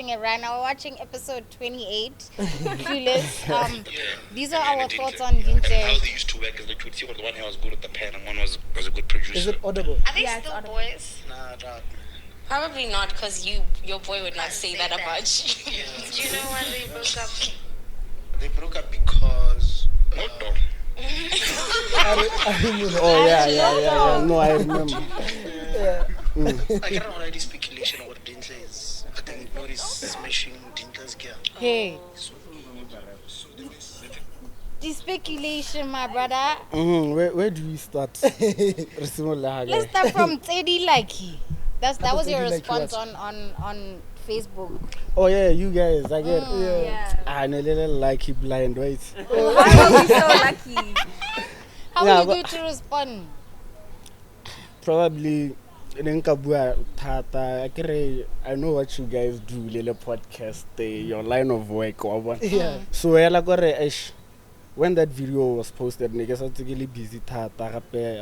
watching it right now. We're watching episode 28, Clueless. These are our thoughts on Dintle. How they used to work is like, you'd see one who was good at the pen and one was a good producer. Is it audible? Are they still boys? Nah, Probably not, because your boy would not say that about you. Do you know why they broke up? They broke up because... No. Oh yeah. No, I remember. I cannot already speculation of what Dintle is. I think Ignor is smashing Dintle's gear. Hey. The speculation, my brother. Where do we start? Let's start from Teddy Likey. That was your response on Facebook. Oh yeah, you guys, I get it. Yeah. I'm a little lucky blind, right? Oh, how are we so lucky? How are you going to respond? Probably I know what you guys do, little podcast, your line of work. Yeah. So when that video was posted, I was really busy. I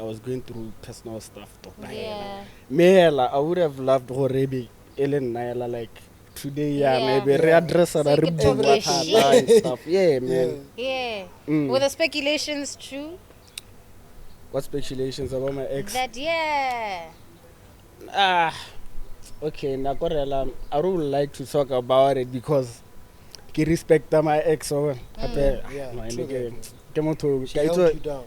was going through personal stuff. Yeah. I would have loved Horebe, Ellen Naila, like today, maybe readdress and stuff. Yeah, man. Yeah. Were the speculations true? What speculations about my ex? That, yeah. Okay, I don't like to talk about it because I respect my ex. She held you down.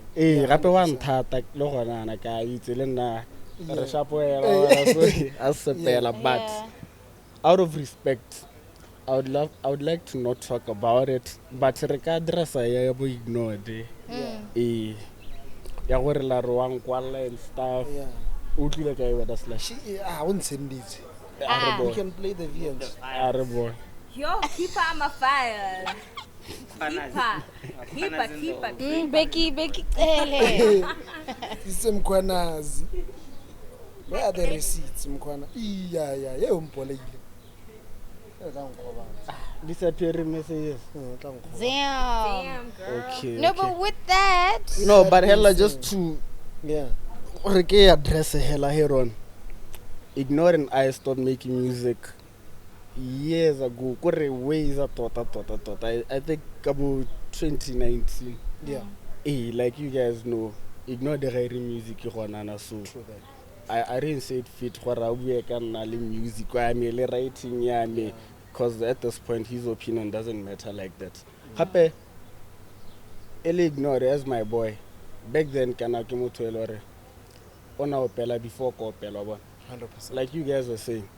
But out of respect, I would like to not talk about it. But regardless, I ignore it. And stuff. I wouldn't send it. We can play the VMs. Yo, keep her on my fire. Keep her. Becky. This Mkwanazi. Where are the receipts, Mkwana? Yeah, umpole. Disappearing messages. Damn, girl. Okay. No, but with that. No, but hella just to Yeah. address hella here on. Ignor and I stopped making music years ago. Ways I think about 2019. Yeah. Like you guys know, Ignor the writing music so True that. I didn't say it fit for a week and music writing because at this point his opinion doesn't matter like that. Happy Ignor as my boy. Back then Kanakimo Tuelore on our Pella before Kopela 100%. like you guys were saying.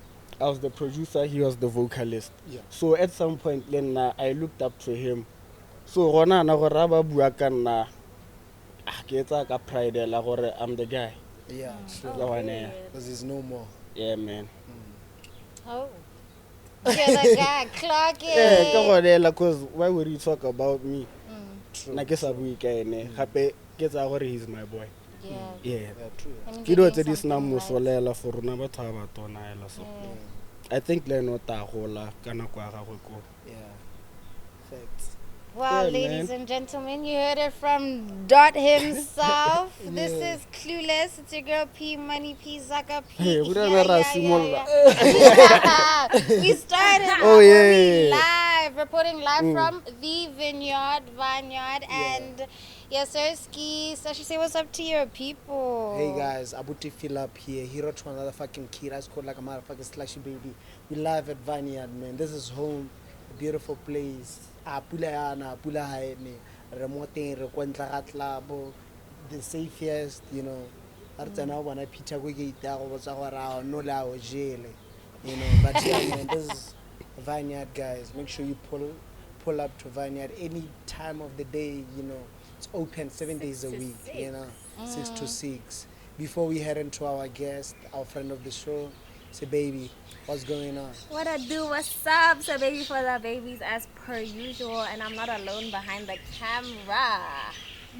I was the producer, he was the vocalist. Yeah. So at some point then I looked up to him. So Rona na go raba bua ka nna ke etsa ka pride la gore I'm the guy. Yeah, sure. Because there's no more. Yeah, man. Oh. You're the guy, clock it. Yeah, because why would you talk about me? True. Na ke sa bui ka ene. Hape ke tsa gore he's my boy. Yeah. Yeah. True. Ke do tse di sna mosolela for rona batho ba tona ela so. I think le no ta gola kana kwa gagwe ko. Yeah. Facts. Wow, Yeah, ladies man. and gentlemen, you heard it from Dot himself. This is Clueless. It's your girl P Money P Zaka P. Hey, we don't know Simola. We started Oh, yeah. live, reporting live from the Vineyard, and yes, sir, Ski. Slushy, say what's up to your people. Hey guys, Abuti fill up here. Hero to another fucking kid. I called like a motherfucking Slushy baby. We live at Vineyard, man. This is home, a beautiful place. Pula haene, remote rekwentla ga tlabo, the safest, you know. Artsana bona pizza go gate ya go botsa gore no la o jele. You know, but yeah, man, this is Vineyard, guys. Make sure you pull up to Vineyard any time of the day, you know. It's open 7 days a week, you know, 6 to 6. Before we head into our guest, our friend of the show, say, baby, what's going on? What I do, what's up? So baby for the babies as per usual, and I'm not alone behind the camera.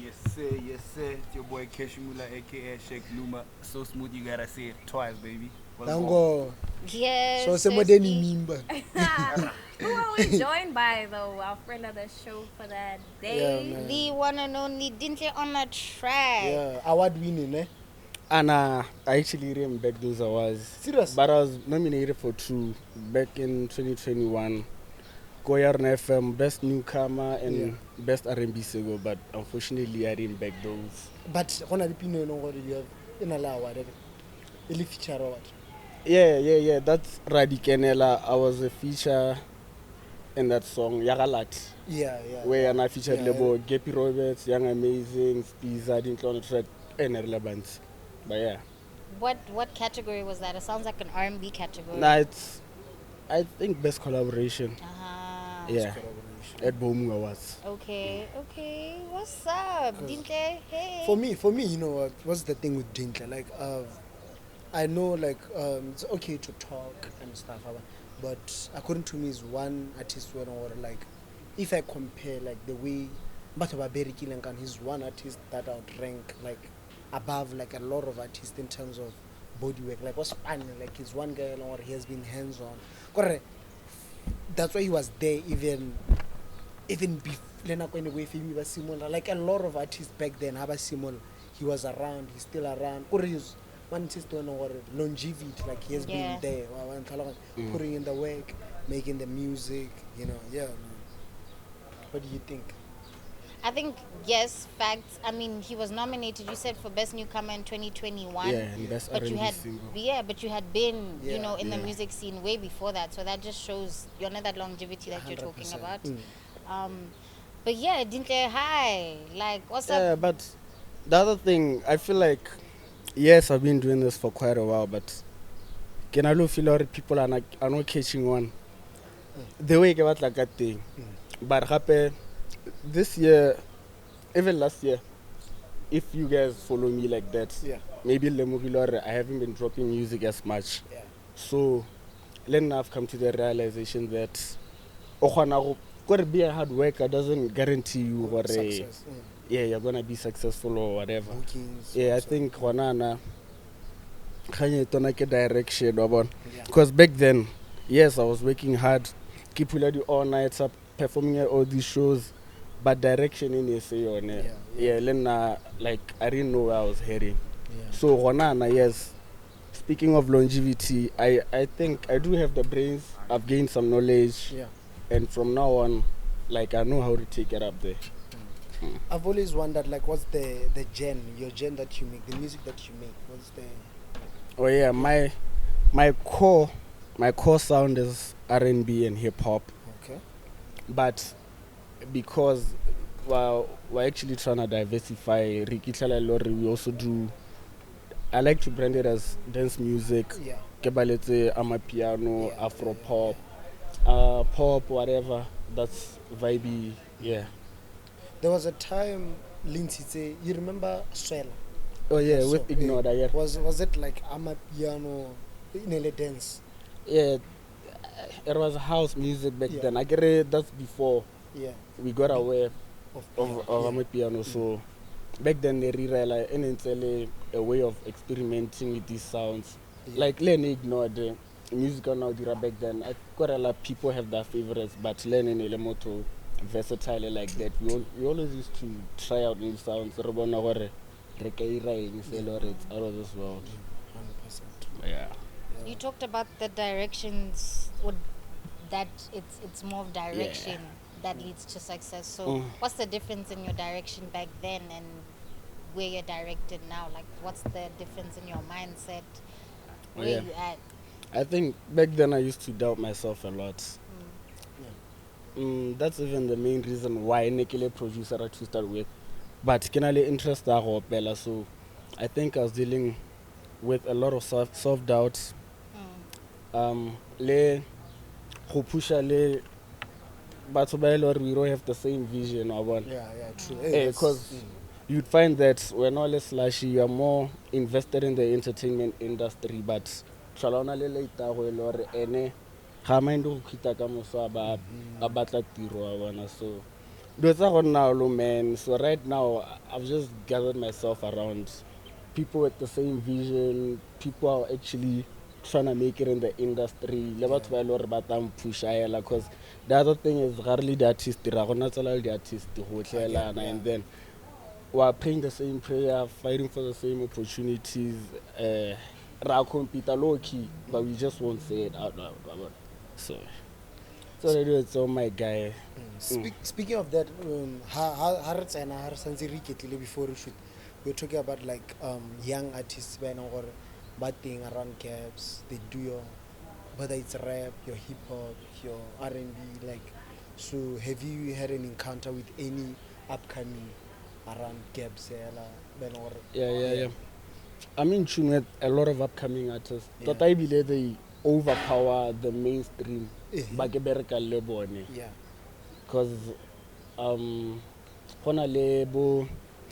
Yes sir. It's your boy Muller, aka Sheikh Luma. So smooth you gotta say it twice, baby. Tango. Yes. So somebody mimba. Who are we joined by though? Our friend of the show for that day. Yeah, man. The one and only DintleOnTheTrack. Yeah, award winning, eh? Anna, I actually didn't back those awards. Serious? But I was nominated for 2 back in 2021. Renne FM, Best Newcomer and Best R&B Single, but unfortunately I didn't back those. But on a pino no what you have in a law whatever. Ili feature or what? Yeah. That's Radicanela. I was a feature in that song, Jackalass. Yeah. Where I featured Lebo, Gappy Roberts, Young Amazing, Spiza, DintleOnTheTrack, and Relevance. But yeah. What category was that? It sounds like an R&B category. Nah, it's, I think, best collaboration. Yeah. At Bomu Awards. Okay. What's up, Dintle? Hey. For me, you know what's the thing with Dintle? Like, I know like it's okay to talk and stuff, but according to me, is one artist when or like, if I compare like the way Bataba Kilankan, he's one artist that I would rank like above like a lot of artists in terms of body work. Like what's fun? Like he's one guy or he has been hands on. Correct. That's why he was there even before similar. Like a lot of artists back then have a similar. He was around, he's still around. Or he's one artist or longevity, like he has been there. Putting in the work, making the music, you know, What do you think? I think yes, facts. I mean, he was nominated. You said for best newcomer in 2021. Yeah, and best but R&B you had single. but you had been in the Yeah. music scene way before that. So that just shows you know that longevity that you're talking 100%. about. But yeah, Dintle, hi. Like, what's Yeah, up? but the other thing, I feel like, yes, I've been doing this for quite a while, but can I feel like people are not catching on the way I get like that thing. But happy this year, even last year, if you guys follow me like that, maybe I haven't been dropping music as much. Yeah. So then I've come to the realization that be a hard worker doesn't guarantee you Success. you're gonna be successful or whatever. Bookings, I also. think direction because back then, yes, I was working hard, keep all nights up, performing at all these shows, but direction in like I didn't know where I was heading. So yes, speaking of longevity, I think I do have the brains. I've gained some knowledge. And from now on, like I know how to take it up there. I've always wondered, like, what's your gen that you make, the music that you make. What's the? Oh yeah, my core sound is R&B and hip hop. Okay. But because we're actually trying to diversify, we also do. I like to brand it as dance music. Yeah. Kebaletse, amapiano, Afro pop. Pop, whatever, that's vibey, There was a time, Lentswe, you remember Swela? Oh yeah, with Ignor3d. Was it like amapiano, in dance? Yeah, it was house music back then. I get it, that's before we got aware of amapiano. So back then they realized and it's a way of experimenting with these sounds. Like Lenny Ignor3d. Music now back then, I got a lot of people have their favorites, but learning a moto versatile like that. We always used to try out new sounds. It's out of this world. 100%. Yeah. You talked about the directions, or that it's more of direction that leads to success. So what's the difference in your direction back then and where you're directed now? Like, what's the difference in your mindset? Where you at? I think back then I used to doubt myself a lot. That's even the main reason why I nekele producer to start with. But can I interest Bella? So I think I was dealing with a lot of self doubts. Le pusha but we don't have the same vision or one. True. Because you'd find that when all is Slushy, you're more invested in the entertainment industry, but Chalona le later or ene Hamindo Kitaka Musaba Abatla Tiro. So those are now, man. So right now, I've just gathered myself around people with the same vision, people are actually trying to make it in the industry. Because the other thing is hardly the artist, and then we're praying the same prayer, fighting for the same opportunities. Ra compete low key, but we just won't say it out loud. So it's all my guy. Speaking of that, before we shoot, we're talking about like young artists or batting around gaps. They do your, whether it's rap, your hip hop, your R&B. Like, so have you had an encounter with any upcoming around gaps? Yeah. I'm in tune with a lot of upcoming artists. Yeah. Tota ebile they overpower the mainstream. Ba ke bereka le bone. Yeah. Because Hona Lebo,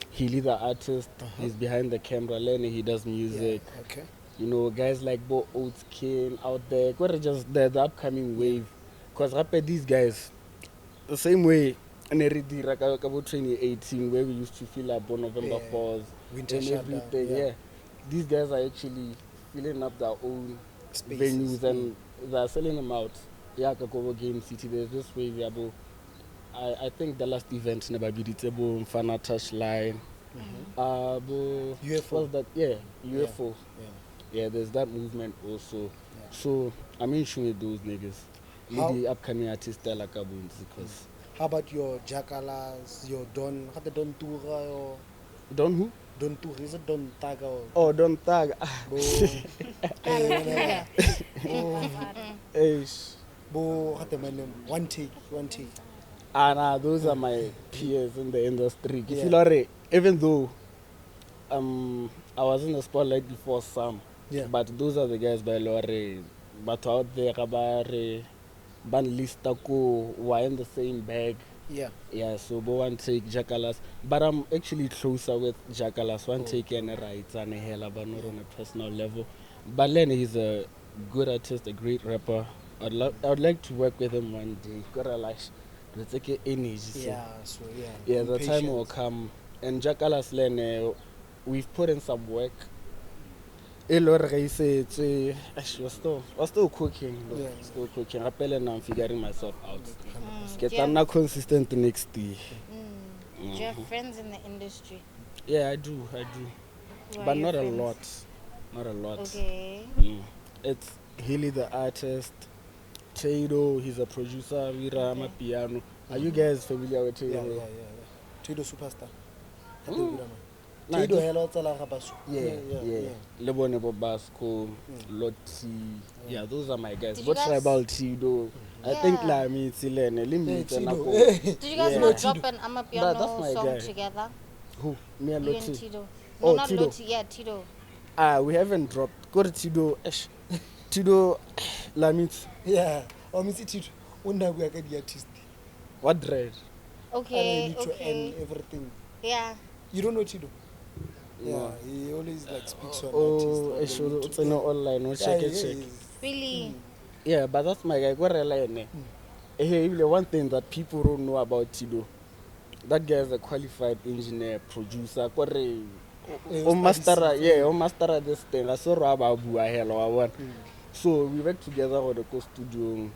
Healy the artist, he's behind the camera, Lenny, he does music. Yeah. Okay. You know, guys like Bo Oatskin out there, what just the upcoming wave. Because these guys, the same way in 2018, where we used to feel like November 4th, Winter and shutdown, everything. Yeah. These guys are actually filling up their own Spaces. venues and they're selling them out. Yeah, Kakobo Game City, there's this wave, yeah, I think the last event in Babiditebo, Mfana Touchline. UFO. What's that? Yeah, UFO. Yeah, there's that movement also. Yeah. So I'm in tune with those niggas. The upcoming artists like Kabunzi, because. How about your Jackalass, your Don, how the Don Tura or Don who? Don Tura, is it Don Taga or Oh, Don Tag. Bo, how the man, one take. Nah, those are my peers in the industry. Yeah. Even though I was in the spotlight before some, but those are the guys by Lore. But out there, ban lista ko, we're in the same bag. Yeah, so bo one take Jackalass. But I'm actually closer with Jackalass. One take and a right and a hell, but not on a personal level. But Len is a good artist, a great rapper. I would like to work with him one day. Gotta like, let's take it energy. So. Yeah, the time will come. And Jackalass Len, we've put in some work. We're still cooking. Still cooking. I'm figuring myself out. Get not consistent next year. Do you have friends in the industry? Yeah, I do. But not a lot. Not a lot. Okay. It's Healy the artist. Tiido, he's a producer. Vira, I'm a piano. Are you guys familiar with Tiido? Yeah. Tiido superstar. Tiido hello Basu. Yeah. Lebone Bobasco, Loti. Yeah, those are my guys. Did What you guys- about Tiido? I think la me Tilene. Did you guys not drop an That's Amapiano my song guy. together? Who? Me and You and Loti. Tiido. Oh, No, not Tiido. Loti. Yeah, Tiido. We haven't dropped. Go to Tiido. Tiido, la meet. Yeah. Or me see Tiido. Una we are the artist. What dread? Okay. To end everything. Yeah. You don't know Tiido? No. Yeah, he always like speaks on Oh, artists. it's no online. Check it. Really? Yeah, but that's my guy. Go rely. Hey, one thing that people don't know about Tiido, that guy is a qualified engineer, producer. Master this thing. I saw Rababu hello. So we work together on the studio.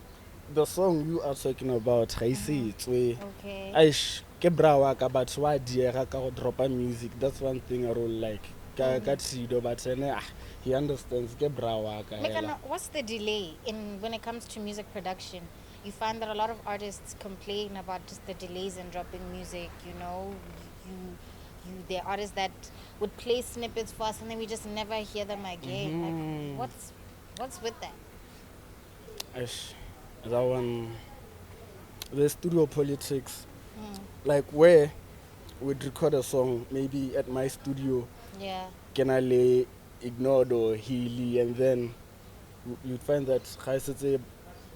The song you are talking about, I see it. Okay. Aish, ke brawa ka batho wa diega ka go dropa music. That's one thing I don't like. Ka Tiido, but he understands ke brawa ka hela. What's the delay when it comes to music production? You find that a lot of artists complain about just the delays in dropping music. You know, there are artists that would play snippets for us and then we just never hear them again. Like, what's with that? Aish, that one, the studio politics. Like where we'd record a song, maybe at my studio, Yeah. Kenale, Ignored or Healy, and then you'd find that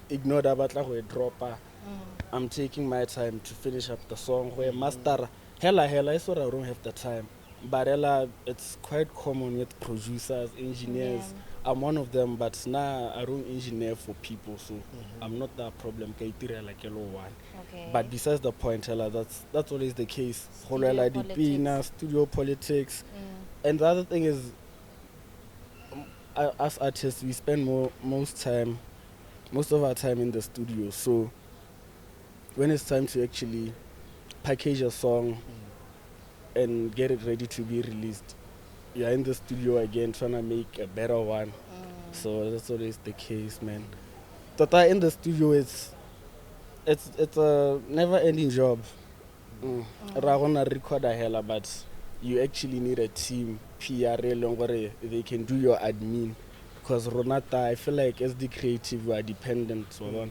Ignored about like a dropper. I'm taking my time to finish up the song. Where master, hella, I sort of don't have the time. But it's quite common with producers, engineers. Yeah. I'm one of them, but now I don't engineer for people, so I'm not that problem. Like yellow one. Okay. But besides the point, that's always the case. Studio politics. Studio politics. And the other thing is, as artists, we spend most of our time in the studio. So when it's time to actually package a song, and get it ready to be released, you're in the studio again trying to make a better one. So that's always the case, man. Tota in the studio, it's a never-ending job. Ra gonna record a hella, but you actually need a team, PR, they can do your admin. Because Ronata, I feel like as the creative, we are dependent. So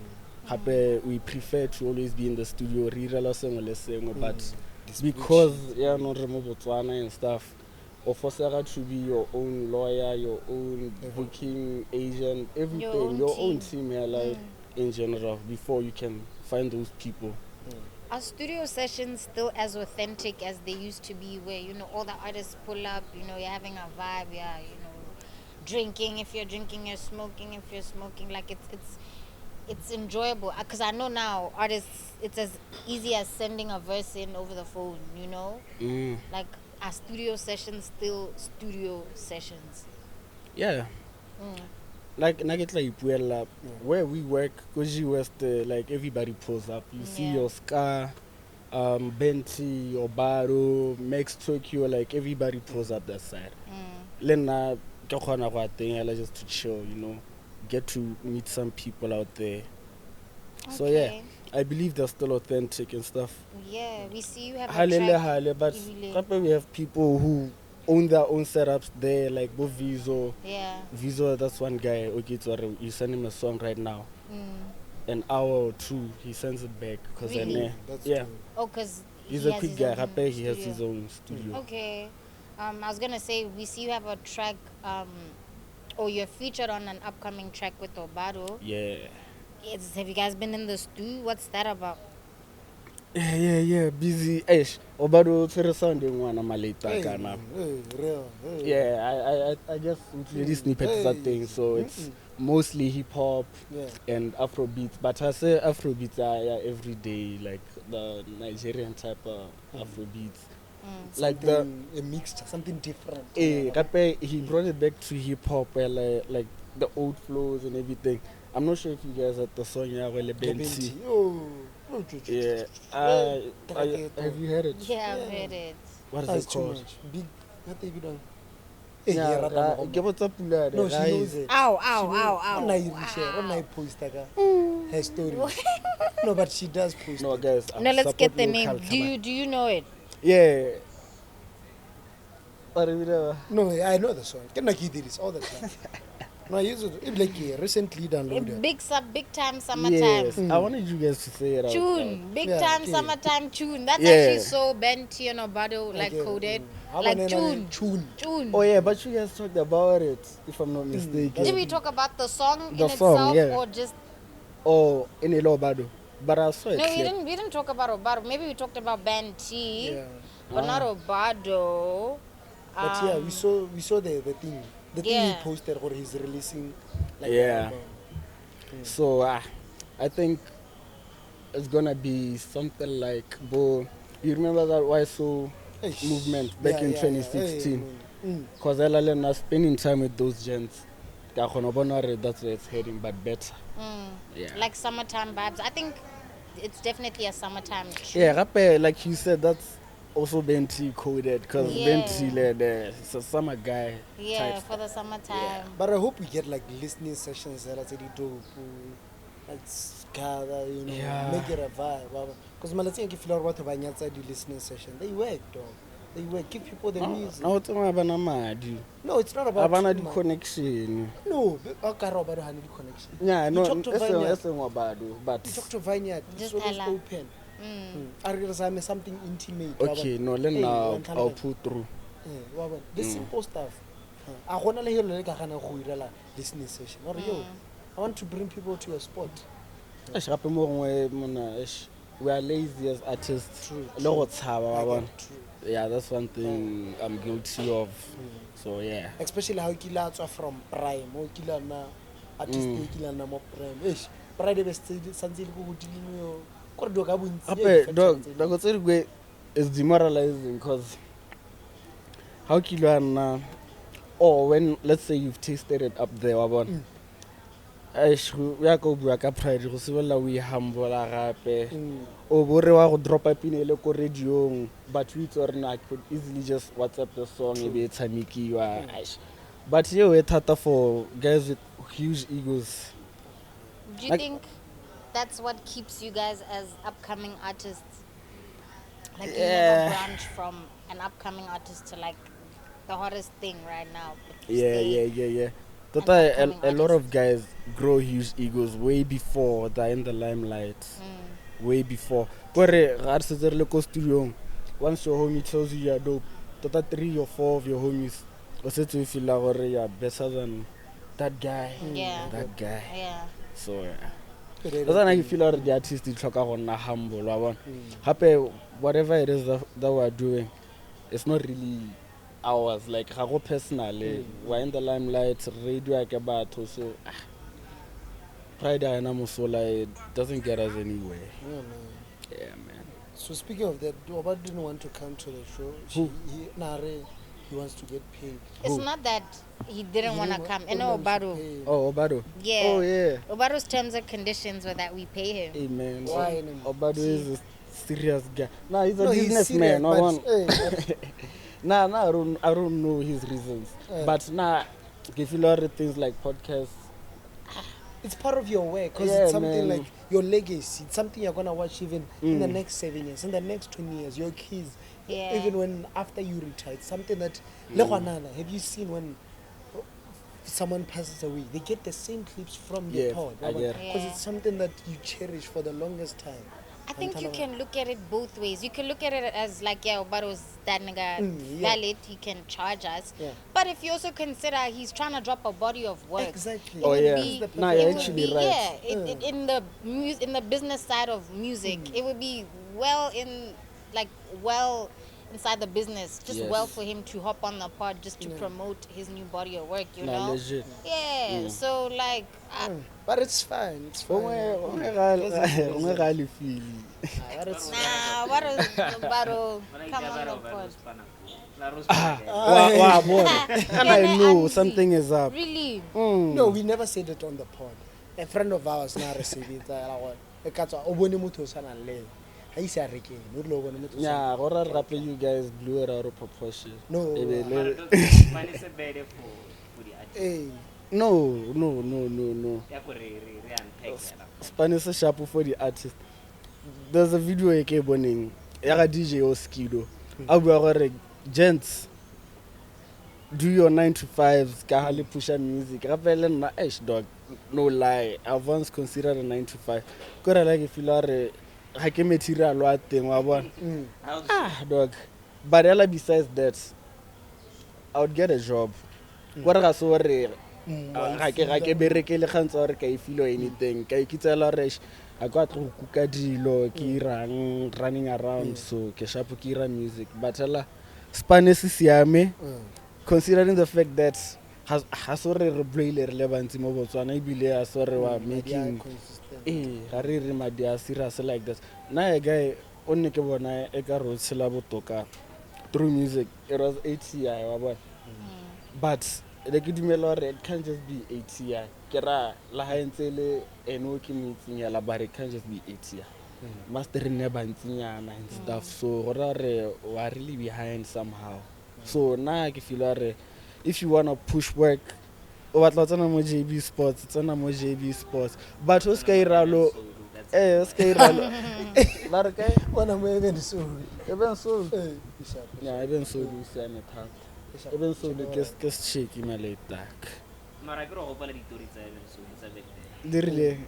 we prefer to always be in the studio, but because no Botswana and stuff, or for Sarah to be your own lawyer, your own booking agent, everything, your own team, like in general, before you can find those people. Are studio sessions still as authentic as they used to be, where all the artists pull up, you're having a vibe, drinking if you're drinking, you're smoking if you're smoking, like it's enjoyable? Because I know now artists, it's as easy as sending a verse in over the phone, like, are studio sessions still studio sessions? Yeah. Like where we work, Koji West, like everybody pulls up. You see your Ska, Benti, Obaro, Max Tokyo, like everybody pulls up that side. Lena just to chill, get to meet some people out there. Okay. So yeah, I believe they're still authentic and stuff. Yeah, we see you have a track. But we have people who own their own setups there, like Vizo. Yeah. Vizo, that's one guy. Okay, you send him a song right now. An hour or two, he sends it back. Really? Yeah. Oh, because he's a quick guy. He has his own studio. Okay. I was gonna say, we see you have a track, or you're featured on an upcoming track with Obado. Yeah. Have you guys been in the stew? What's that about? Yeah, busy. Obado sounding one of my late now. Yeah, I just really snippets that thing. So it's mostly hip hop and Afrobeats. But I say Afrobeats are every day, like the Nigerian type of Afrobeats. Like a mixture, something different. He brought it back to hip hop, like the old flows and everything. I'm not sure if you guys had the song Benti. Yeah, have you heard it? Yeah, I've heard it. What is it called? Big. What have you done? No, she knows it. Ow. I post her story. No, but she does post. No, guys. Let's get the name. Do you know it? Yeah. No, I know the song. Can I give this all the time? No, I use it like recently downloaded. Big time summertime. Yes, I wanted you guys to say it out. Tune, big time summertime tune. That's actually so Benti and Obado like coded. Like tune. Oh yeah, but you guys talked about it, if I'm not mistaken. Did we talk about the song in itself, or just? Oh, in Obado. But I saw it. No, we didn't talk about Obado. Maybe we talked about Benti, but not Obado. But yeah, we saw the thing. The thing he posted where he's releasing. Like So I think it's gonna be something like, bro, you remember that YSO movement back in 2016? Because I was spending time with those gents. That's where it's heading, but better. Like summertime vibes. I think it's definitely a summertime trip. Yeah, like you said, that's also Benti coded, because Benti is a summer guy. Yeah, for the summertime. Yeah. But I hope we get like listening sessions that are dope, like gather, make it a vibe. Because I think if you are to buy outside the listening session, they work, dog. They work. Give people the music. No, it's not about the connection. No, okay, Robert had the connection. Yeah, no, but you talk to Vineyard. It's always open. Something intimate. Okay, no, let now I'll pull through. The simple stuff. I want to hear listening session. I want to bring people to a spot. We are lazy as artists. True. Yeah, that's one thing I'm guilty of. So yeah. Especially how killers are from prime. How killer na artist killer na more prime. Pride best sanzil go dealing dog is demoralizing, because how kilo or when, let's say, you've tasted it up there, ya go bua ka pride go sebella we humble gape o bore wa go dropa pina le ko radio but we or not could easily just WhatsApp the song e be tshamekiwa but you e thata for guys with huge egos. Do you think that's what keeps you guys as upcoming artists? Like you never branch from an upcoming artist to like the hottest thing right now. Yeah. Toto, a lot of guys grow huge egos way before they're in the limelight. Way before. Kore ga re setse re le ko studio, once your homie tells you you're dope, Toto 3 or 4 of your homies o setse you feel like you're better than that guy. That guy. Yeah. So that's why I feel like the artist is humble. Happy whatever it is that we're doing, it's not really ours. Like how personally, we're in the limelight, radio like about so pride and it doesn't get us anywhere. Yeah, man. So speaking of that, Obado didn't want to come to the show. He wants to get paid. It's not that he didn't want to come. I know Obado. Oh, Obado. Yeah. Oh, yeah. Obado's terms and conditions were that we pay him. Hey, man. Why? Obado is a serious guy. Nah, he's a businessman. Nah, I don't know his reasons. But if you learn things like podcasts, it's part of your work because it's something like your legacy. It's something you're gonna watch even in the next 7 years, in the next 20 years. Your kids, even when after you retire, it's something that. Have you seen when someone passes away, they get the same clips from the pod because it's something that you cherish for the longest time. I think you can look at it both ways. You can look at it as like, Obado's that nigga valid, he can charge us. But if you also consider he's trying to drop a body of work. Exactly. You're actually right. In the business side of music, it would be well inside the business, just well for him to hop on the pod just to promote his new body of work, you know? Legit. Yeah, so like... but it's fine, it's fine. Really feel. What is Baro? Come on the pod. And I know something is up. Really? No, we never said it on the pod. A friend of ours now received it. Yeah, you guys blew it out of proportion. No. No. Spanish is sharp for the artist. There's a video I came on. Yaga DJ or Skido. Abu gents, do your 9 to 5s. Kahali pusha music. Rapelen na dog. No lie. I've once considered a 9 to 5. Kora like if you are hake material wa teng wa bona. Dog. But ela besides that, I would get a job. Kora ga so re ga ke berekele khantsa hore ka ifilo anything. Ka ikitsela resh. I got to kuka dilo ki running around so ke shapo ki ra music. But ela Spanish siame considering the fact that has already replayed relevant mo Botswana ibile has already making ga re re madia serious like that. Na a guy onne ke bona e ka ro tshela botoka through music. It was A.T.I wa bona. But le ke dumela hore it can't just be A.T.I. Ke ra la ha ntse le eno ke mitsinya la but it can't just be A.T.I. Master ne bantsinyana and stuff, so gore we are really behind somehow. So na ke feel hore if you want to push work o batla tsena mo JB Sports, tsena mo JB Sports, but o ska iralo o ska iralo la re kae Bona mo even so yeah even so you say me thata even so the kes check in my late dark mara ke go pala ditori tsa even so tsa back there dirile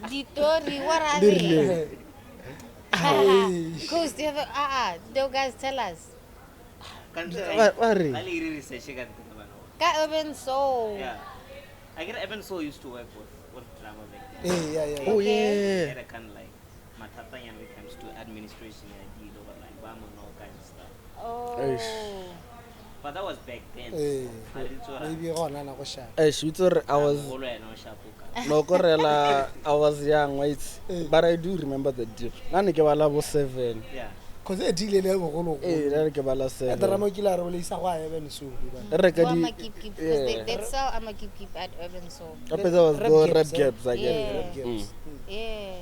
Ditori, what are they? Kgosithebe, those guys tell us. What research Even so. Yeah. I get even so used to work with drama back Yeah. Oh yeah. I kind of like matata when it comes to administration I did over like BAM and all kinds of stuff. Oh. But that was back then. Maybe na go sha. I was no korela I was young, wait. But I do remember the dip. Nane ke bala bo 7. Yeah. Cause a deal le go go. Eh, re ke bala se. At the Ramokila re isa go Urban Soul. Re ka I'ma di keep because they sell I'ma keep at Urban Soul. Gape there was go rap gaps, gaps I guess. Yeah. Rap gaps. Yeah.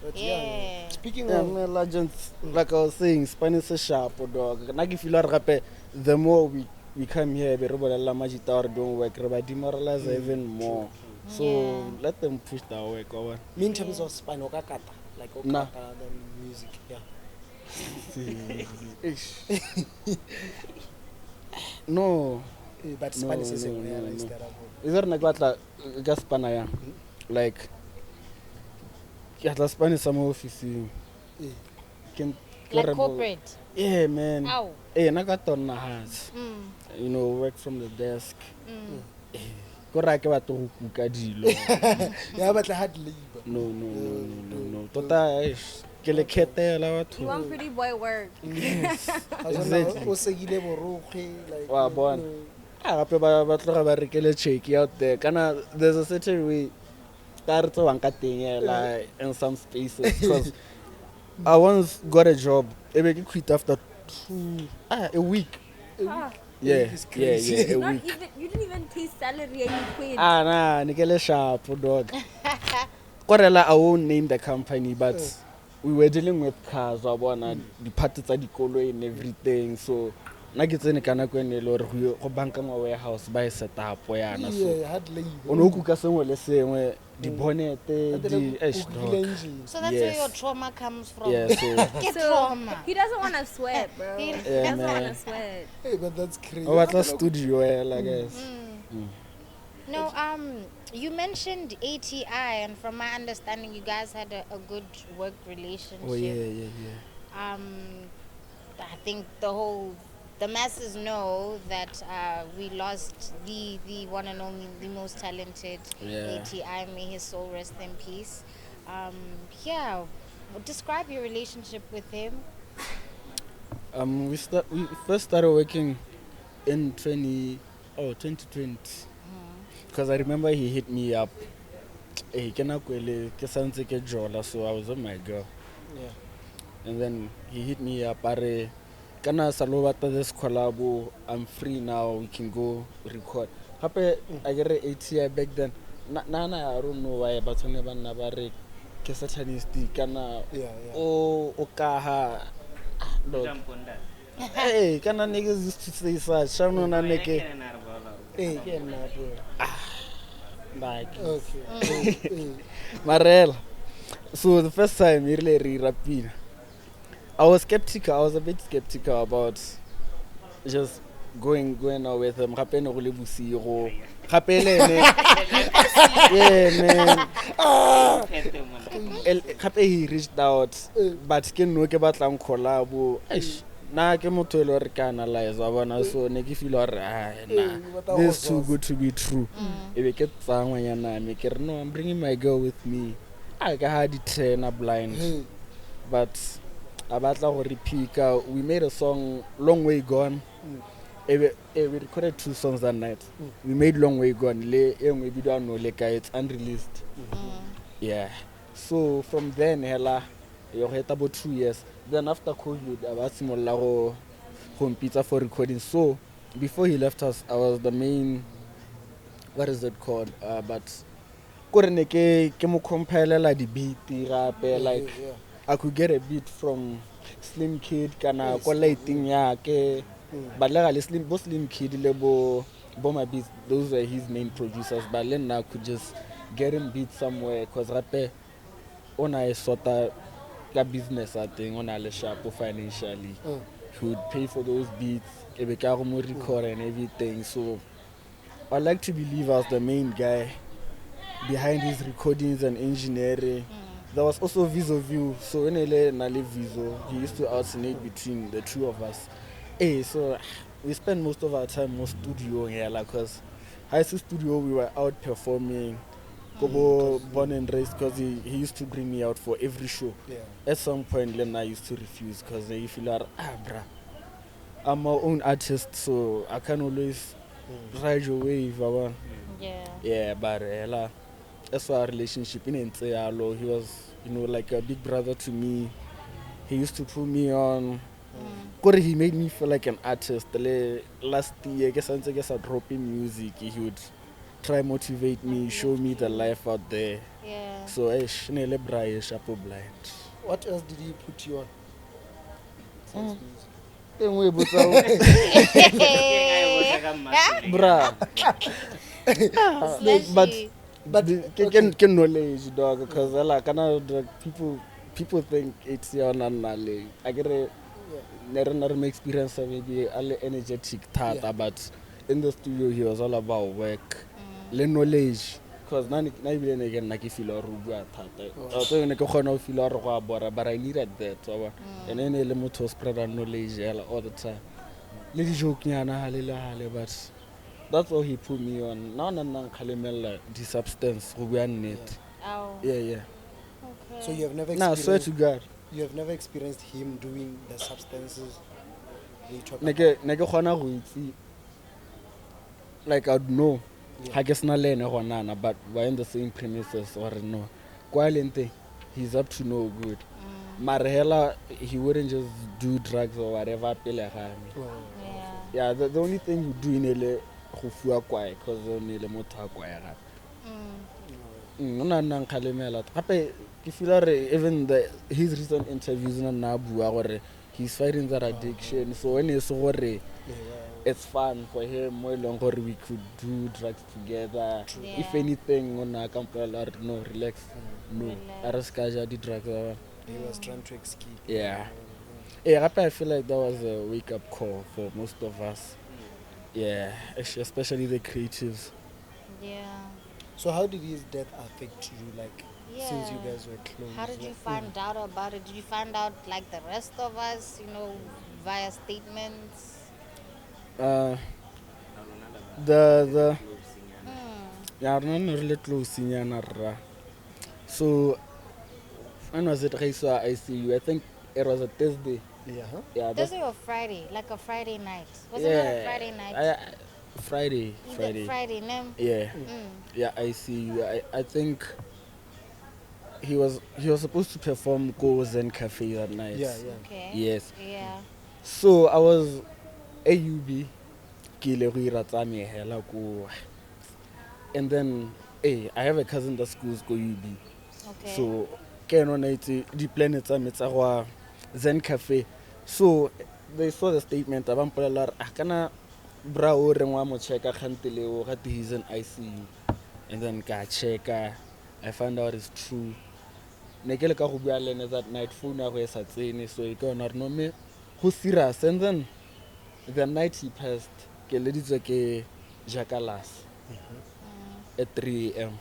But Yeah. speaking Yeah, of man, legends, like I was saying, Spanish is sharp, dog. Nagi feel like the more we come here, we don't work, we demoralize even more. So Yeah. let them push that work. me in terms of spine okakata, like Nah. okata the music, yeah. No, But No, Spanish is no, a no, no. is terrible. is there like gas panaya? Like, yeah, the Spanish some office. Eh. Can Like corporate. Yeah, man. Ow. Eh, nagatona has. Mm. You know, work from the desk. Mm. Kora ke batho go kuka dilo. Yeah, but I had labor. No. Tota ke le khetela You batho. want pretty boy work. Exactly. O segile borokge like Wa bona. Gape ba tloga ba rekele check out there. Kana there's a certain way ka re tswang ka teng like in some spaces because I once got a job. Ebe ke quit after a week. Ah, Yeah, It's yeah, crazy. a not week. even, you didn't even pay salary and you quit. Nah, nikele sharp, dog. Korela, I won't name the company, but we were dealing with cars, the parts tsa dikolo and everything. So, na ke tsene kana go ene le gore go banka mo warehouse ba e set up yana. So, Yeah, I had labor. ono kuka sengwe le sengwe, di bonnet, di So that's where your trauma comes from. Yeah, so Get So, trauma. he doesn't want to sweat, bro. He doesn't want man. to sweat. Hey, but that's crazy. oh, at studio, I guess. No, you mentioned A.T.I, and from my understanding, you guys had a good work relationship. Oh yeah. I think the masses know that we lost the one and only, the most talented Yeah. A.T.I. May his soul rest in peace. Yeah, describe your relationship with him. We first started working in 2020 because I remember he hit me up. Hey, can I ke jola, so I was on my girl. Yeah. And then he hit me up. Are kana salobata this collab? I'm free now. We can go record. Hape I get A.T.I back then. I don't know why, but I never bare ke satanistic kana Yeah. o kaha. Jump on that. Hey, kana niggas used to say such. Shano na neke. Hey, yeah, nah, bro. Like Okay. Marel. So the first time he really rapid. I was skeptical. I was a bit skeptical about just going out with him. Gape no go le bosigo. Gape le ene. Yeah, man. Gape he reached out, but ke no ke batlang collab. Na ke motho le re ka analyze wa bona, so ne ke feel gore nah, this is too good to be true. Ebe ke tsangwa yana me ke re no, I'm bringing my girl with me. I ka ha di 10 blind, but abatla go repeat. We made a song, Long Way Gone. We recorded 2 songs that night. We made Long Way Gone. Le engwe video no le ka, it's unreleased. Yeah. So from then hela yo heta about 2 years. Then after COVID, I was simolla go compete for recording. So before he left us, I was the main, what is it called? But korene ke mo compilela di beat gape, like I could get a beat from Slim Kid kana ko lighting yake. But like Slim Kid le bo my beats, those were his main producers. But then I could just get him beats somewhere, cause rape on a sort of business, I think, on a sharp financially. He would pay for those beats, record and everything. So I like to believe I was the main guy behind his recordings and engineering. There was also Viso View. So when Viso, he used to alternate between the two of us. So we spent most of our time in studio here, because high school studio we were out performing. Kobo born and raised, because he used to bring me out for every show. Yeah. At some point, then I used to refuse, because they feel like, bruh, I'm my own artist, so I can always ride your wave. Yeah. Yeah, but that's our relationship. He was, like a big brother to me. he used to put me on. Kore, he made me feel like an artist. Last year, I guess I dropping music. He would try motivate me, show me the life out there. Yeah. So nele braai shapo blind. What else did he put you on? Besides music? Engwe botsa bra. Slushy. But can knowledge dog because like people think it's your nanale. I get a never experience maybe alle energetic tata, but in the studio he was all about work, le knowledge. Because na even again like if you are ruga tata. So you go no feel or go bora, but I needed that. So and then le motho spread knowledge all the time. Le joke nyana hale but that's all he put me on. Now kalimela the substance go be net. Oh. Yeah. Okay. So you have never Nah, experienced. swear to God. You have never experienced him doing the substances they talk about. Neke khona go itse. Like I'd know. I guess na lene gona but we're in the same premises or no. Qualente, he's up to no good. Marhela, he wouldn't just do drugs or whatever. Yeah, the only thing you do in ele go fua kwae because only le motho a kwae gape. Nna nna nkalemela gape ke feel even his recent interviews na bua gore he's fighting that addiction. So when it's gore it's fun for him more long gore we could do drugs together. If anything ona kampela no relax. No. Araskaja di drugs. He was trying to escape. Yeah. Yeah, I feel like that was a wake-up call for most of us. Yeah, especially the creatives. Yeah. So how did his death affect you, like, since you guys were close? How did you find out about it? Did you find out like the rest of us, via statements? Yeah, I'm not really close in. So when was it? I see you. I think it was a Thursday. Yeah. Thursday or Friday? Like a Friday night? Was it not a Friday night? Friday. Friday, name? Yeah. Yeah, I see you. I think he was supposed to perform Kgosithebe Cafe that night. Yeah. Okay. Yes. Yeah. So I was AUB. And then I have a cousin that schools go UB. Okay. So the planets are Zen Cafe. So they saw the statement about Akana Brao Renwamo check he's an ICU. And then ka check I found out it's true. Nekele ka go bua lene that night phone ya go e sa tsene so e ka no me go serious. And then the night he passed ke leditswe ke Jackalass at 3 a.m.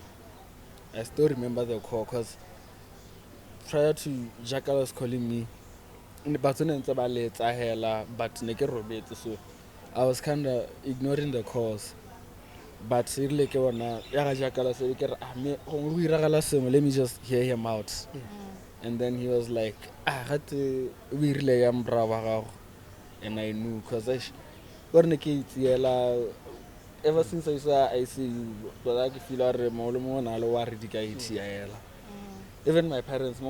I still remember the call because prior to Jackalass calling me, but so I was kind of ignoring the calls. But Jackalass let me just hear him out. And then he was like, we really am bravo. And I knew because ever since I saw ICU, but I feel A.T.I. Even my parents,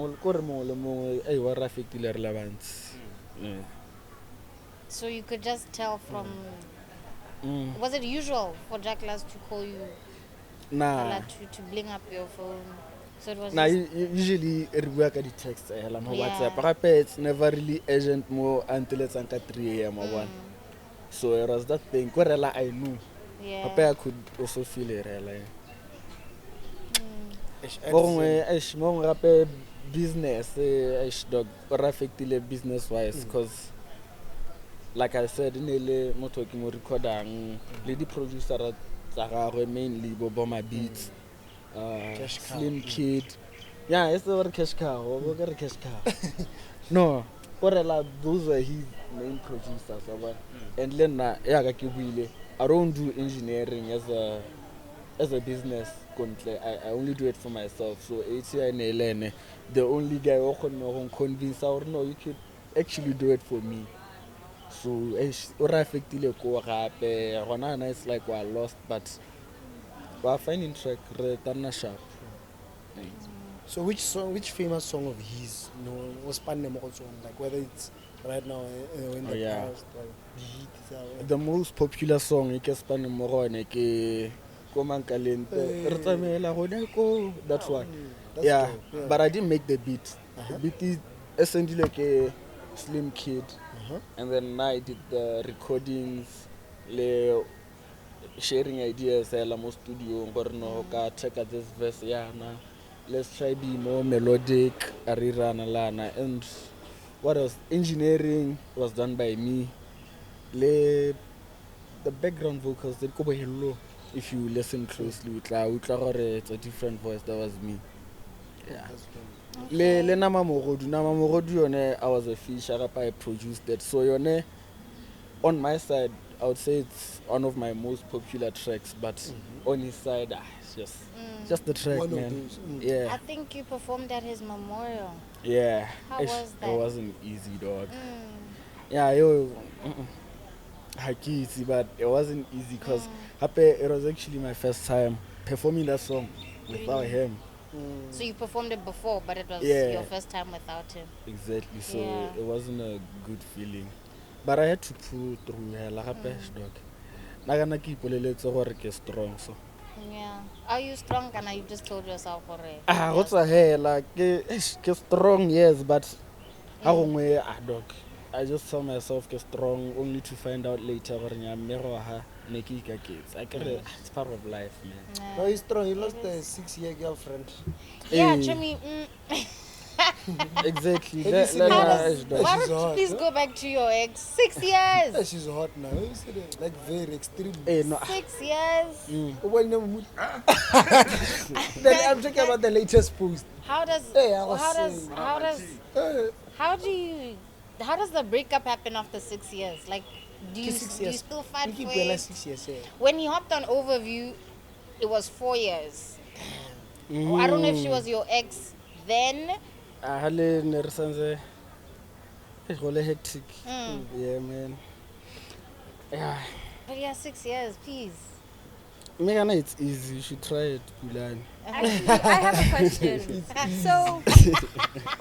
So you could just tell from. Was it usual for Jackalass to call you? Nah. To bling up your phone. So it was. Nah, usually it work at the text. WhatsApp. It's never really urgent more until it's 3 a.m. So it was that thing. I knew. Yeah. I could also feel it. Business, dog, or affected business wise, because, like I said, in moto ki mo recordang, lady producer mainly Boboma Beats, Slim Kid. Yeah, it's the word cash cow. What got a cash cow? No, those are his main producers. And then, I don't do engineering as a business. I only do it for myself. So A.T.I and Elene, the only guy who can convince or no, you could actually do it for me. So it's like we're lost, but we're finding track sharp. So which famous song of his, was like whether it's right now or in the past, or the hits are- The most popular song I can span morone ke Komankalente. That's one. that's Yeah, dope, but I didn't make the beat. The beat is essentially like a Slim Kid, and then I did the recordings, le sharing ideas la mo studio gore no ka check out this verse yana. Let's try be more melodic, arirana lana, and what else? Engineering was done by me. Le the background vocals they go hello. If you listen closely, it's a different voice. That was me. Yeah. Le nama morodu yone I was a feature I produced that. So yone on my side I would say it's one of my most popular tracks, but on his side it's just the track, One of man. those, Yeah. I think you performed at his memorial. Yeah. How was that? It wasn't easy, dog. Yeah, easy, but it wasn't easy because it was actually my first time performing that song without him. So you performed it before, but it was Yeah. your first time without him. Exactly. So Yeah. it wasn't a good feeling. But I had to pull through here like a dog. Nagana keep a strong so. Yeah. Are you strong, and you just told yourself already? What's the hell? Like ke strong, yes, but how dog. I just saw myself get strong only to find out later kids. It's part of life, man. No, he's strong. He lost a 6-year girlfriend. Yeah, Hey. Jimmy. Exactly. Have you seen her? Why She's don't you hot, please huh? go back to your ex? 6 Yeah, years. she's hot now. You see that? Like very extreme. Hey, no. 6 years. Well, no, then I'm talking about the latest post. How does Hey, I was how does saying. how does Uh, how does the breakup happen after 6 years? Like, do you 6 do you years. still fight You keep for going like it? 6 years. Yeah. When he hopped on Overview, it was 4 years. I don't know if she was your ex then. Hale Nersanze. It's really hectic. Yeah, man. Yeah. But yeah, 6 years, please. Megana, it's easy. You should try it, Pulane. Actually, I have a question. So,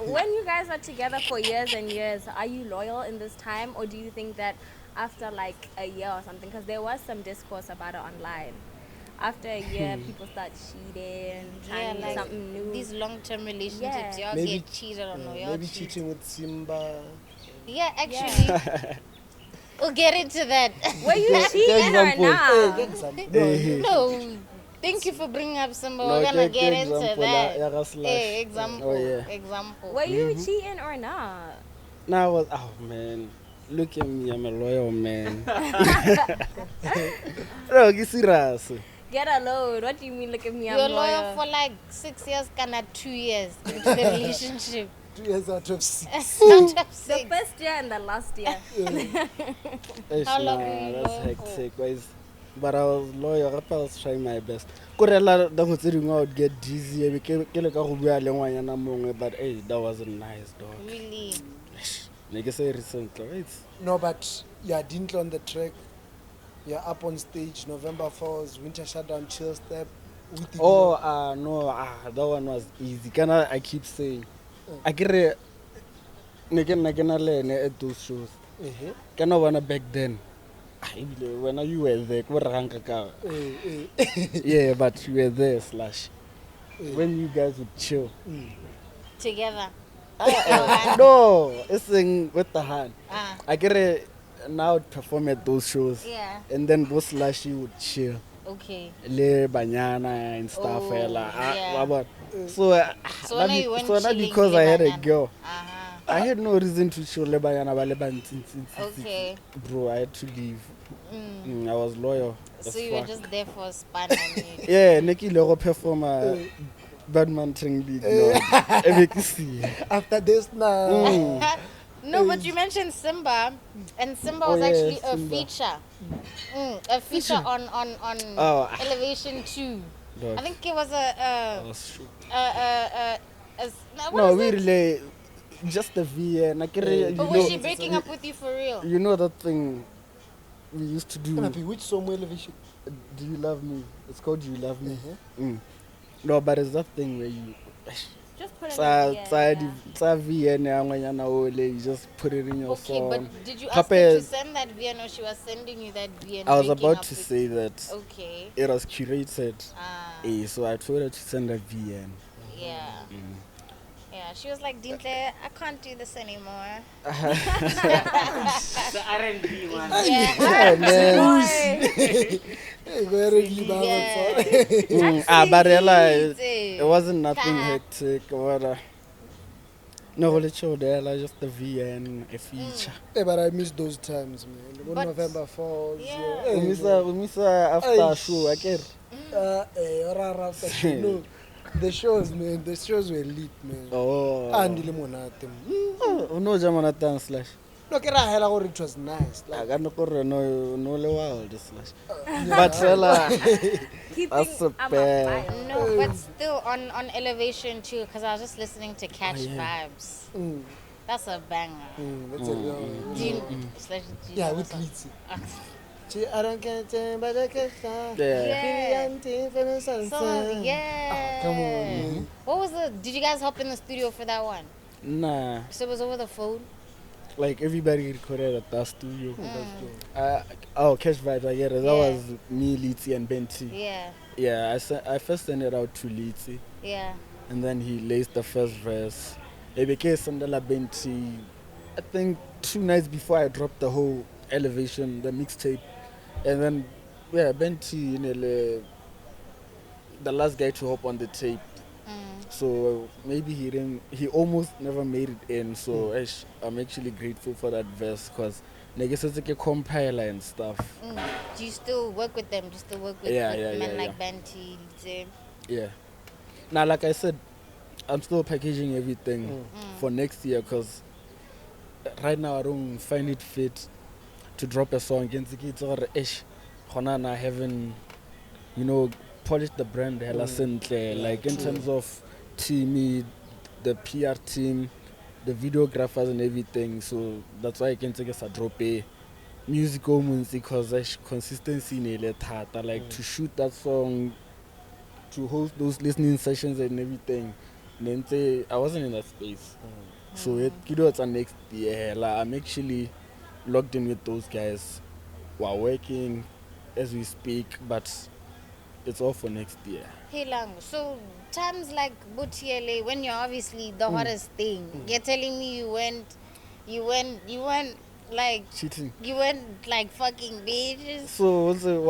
when you guys are together for years and years, are you loyal in this time, or do you think that after like a year or something, because there was some discourse about it online, after a year people start cheating, trying to do like something new? these long-term relationships, Yeah. y'all Maybe- get cheated on, or y'all Maybe cheat. cheating with Simba. Yeah, actually, we'll get into that. Were you cheating or not? No, thank you for bringing up Simba. No, We're gonna get get into example, that. yeah, Slash. Hey, example. Oh, yeah. Example. Were you cheating or not? Now, oh man, look at me, I'm a loyal man. No, you serious? Get a load. What do you mean? Look at me. I'm You're loyal loyal. for like 6 years, kinda 2 years into the relationship. 2 years out of 6. Not of The 6. first year and the last year. How long were you That's loyal for? hectic, guys. But I was loyal. I was trying my best. Korela the considering I would get dizzy. But hey, that wasn't nice, dog. Really? Nigga say recently, it's No, but yeah, Dintle on the track. You're up on stage November 4th, Winter Shutdown, Chill Step. With the no, that one was easy. I keep saying, I get it. Nigga learn at those shows. Can I wanna back then? When you were there, yeah, but you were there, Slash. When you guys would chill. Together. No, it's with the hand. Ah. I get it. Now perform at those shows. Yeah. And then both Slushy would chill. Okay. Le Banyana and stuff. Oh, yeah. So, So when you went not chilling, because Le I had a Banyana. girl. Uh-huh. I had no reason to chill Le Banyana. Okay. Bro, I had to leave. I was loyal. So as you were fuck. just there for a span and you... Yeah, Neki Lego perform a Badman Tring League. After this now. No, but you mentioned Simba, and Simba Oh, was yeah, actually a Simba. feature. A feature on Oh. Elevation 2. Dog. I think it was I was shook. what No, is we it? really just the V. And But was she breaking up with you for real? You know that thing we used to do. Which song will elevation? Do you love me? It's called Do You Love Me. No, but it's that thing where you. Just put in a VN. Tsa VN yangwanyana ole, you just put it in your Okay, song. but did you ask her to send that VN or she was sending you that VN? I was about to say that. Okay. It was curated. So I told her to send a VN. Yeah. Yeah, she was like, Dintle, I can't do this anymore. The R&B one. Yeah, but it wasn't nothing hectic. No, let's show there, like just the VN, a feature. Yeah, but I miss those times, man. When November falls. Yeah. We miss after show, I get. After show. No, the shows, man. The shows were lit, man. Oh. And the limonate. No, Jamana dance slash. No, it was nice. I got no wild slash. But that's a bad. No, but still on Elevation too, because I was just listening to Catch Vibes. That's a banger. That's a yeah, with Litzy. I don't get but I can yeah. Come on. What was did you guys hop in the studio for that one? Nah. So it was over the phone? Like everybody recorded at that studio. Catch Vibes, I get it. That was me, Litzy, and Benty. Yeah. Yeah, I first sent it out to Litzy. Yeah. And then he laced the first verse. It became Sandala Benty. I think 2 nights before I dropped the whole Elevation, the mixtape. And then, Benty, the last guy to hop on the tape. So maybe he almost never made it in. So I'm actually grateful for that verse because it's like a compiler and stuff. Do you still work with them? Do you still work with men like Benty? Yeah. Now, like I said, I'm still packaging everything for next year because right now I don't find it fit to drop a song against the kids or I haven't, polished the brand hella simple. Like in terms of team, the PR team, the videographers and everything. So that's why I can take a drop a music because consistency in like to shoot that song, to host those listening sessions and everything. And then say I wasn't in that space. So it's a next year. Like, I'm actually logged in with those guys. We're working as we speak, but it's all for next year. Hey Lang, so times like Butiele, when you're obviously the hottest thing, you're telling me you went like cheating. You went like fucking bitches. So what's the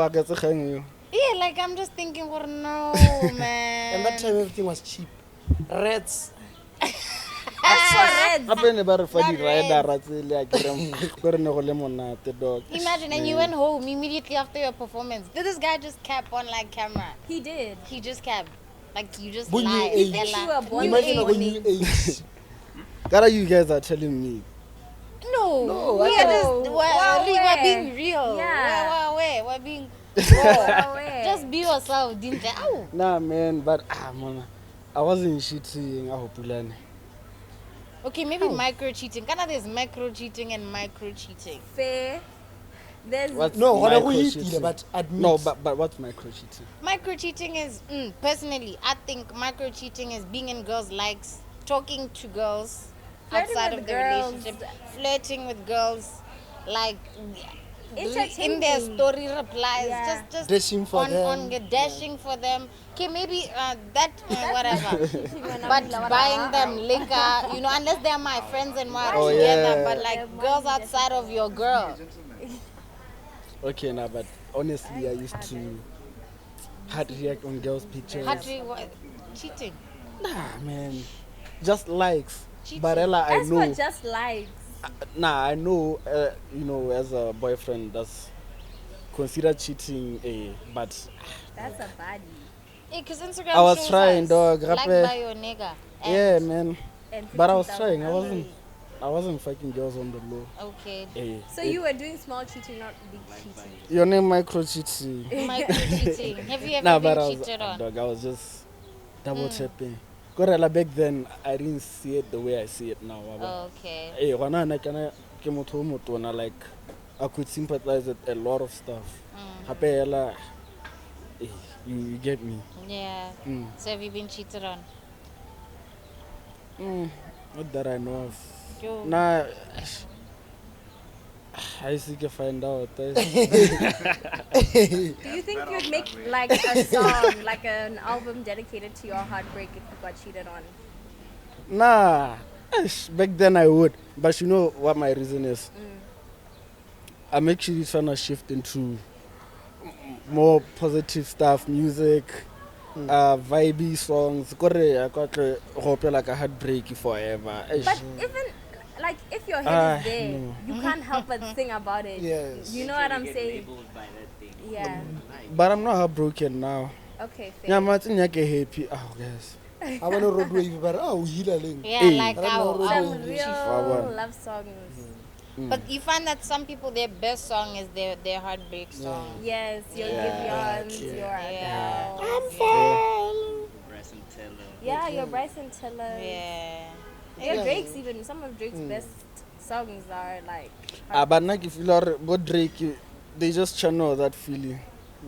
yeah, like I'm just thinking, well, no, man. And that time everything was cheap. Reds. Imagine, and you went home immediately after your performance. Did this guy just cap on like camera? He did. He just capped. Like you just lied. Imagine a new age. That you guys are telling me. No, we are just we're being real. Yeah. We're being just be yourself, didn't you? Nah, man, but man, I wasn't cheating. I hope Pulane. Okay, maybe micro cheating. There's micro cheating and micro cheating. Fair. There's but what's micro cheating? Micro cheating is personally, I think micro cheating is being in girls' likes, talking to girls outside of the relationship, flirting with girls, like in their story replies, just dashing for them. Dashing for them. Okay, maybe whatever. But buying them liquor, unless they're my friends and we're together. But like girls outside of your girl. Okay, now, but honestly, I used to hard react on girls' pictures. Cheating? Nah, man, just likes. Cheating. But Ella, I know. For just likes. I know. As a boyfriend, that's considered cheating. But that's a baddie. Because Instagram. I was trying, dog. Like by your nigga. Yeah, man. But I was trying. I wasn't fucking girls on the low. Okay. So you were doing small cheating, not big cheating. Your name micro cheating. Micro cheating. Have you ever been cheated on? Dog, I was just double tapping. Because back then I didn't see it the way I see it now. Okay. Hey, like I could sympathize with a lot of stuff. You get me? Yeah. So have you been cheated on? Not that I know of. Yo. Nah, I see can find out. Do you think you'd make like a song, like an album dedicated to your heartbreak if you got cheated on? Nah, back then I would. But you know what my reason is? I'm actually trying to shift into more positive stuff, music, vibey songs. I got like a heartbreak forever. But even like if your head is there, no. you can't help but sing about it. Yes. You know what I'm Get saying? labeled by that thing. Yeah. But I'm not heartbroken now. Okay, Yeah, fair. I'm happy. Oh, yes. I want to road wave, but hila leng. Yeah, Hey. like Right now, our Some Chief. real love songs. But you find that some people, their best song is their heartbreak song. Yes, your Yeah. Giveons, your Yeah. Adele. Bryson Tiller. Yeah, your Bryson Tiller. Yeah. Your Drake's even, some of Drake's best songs are like, But like if you are what Drake, they just channel that feeling.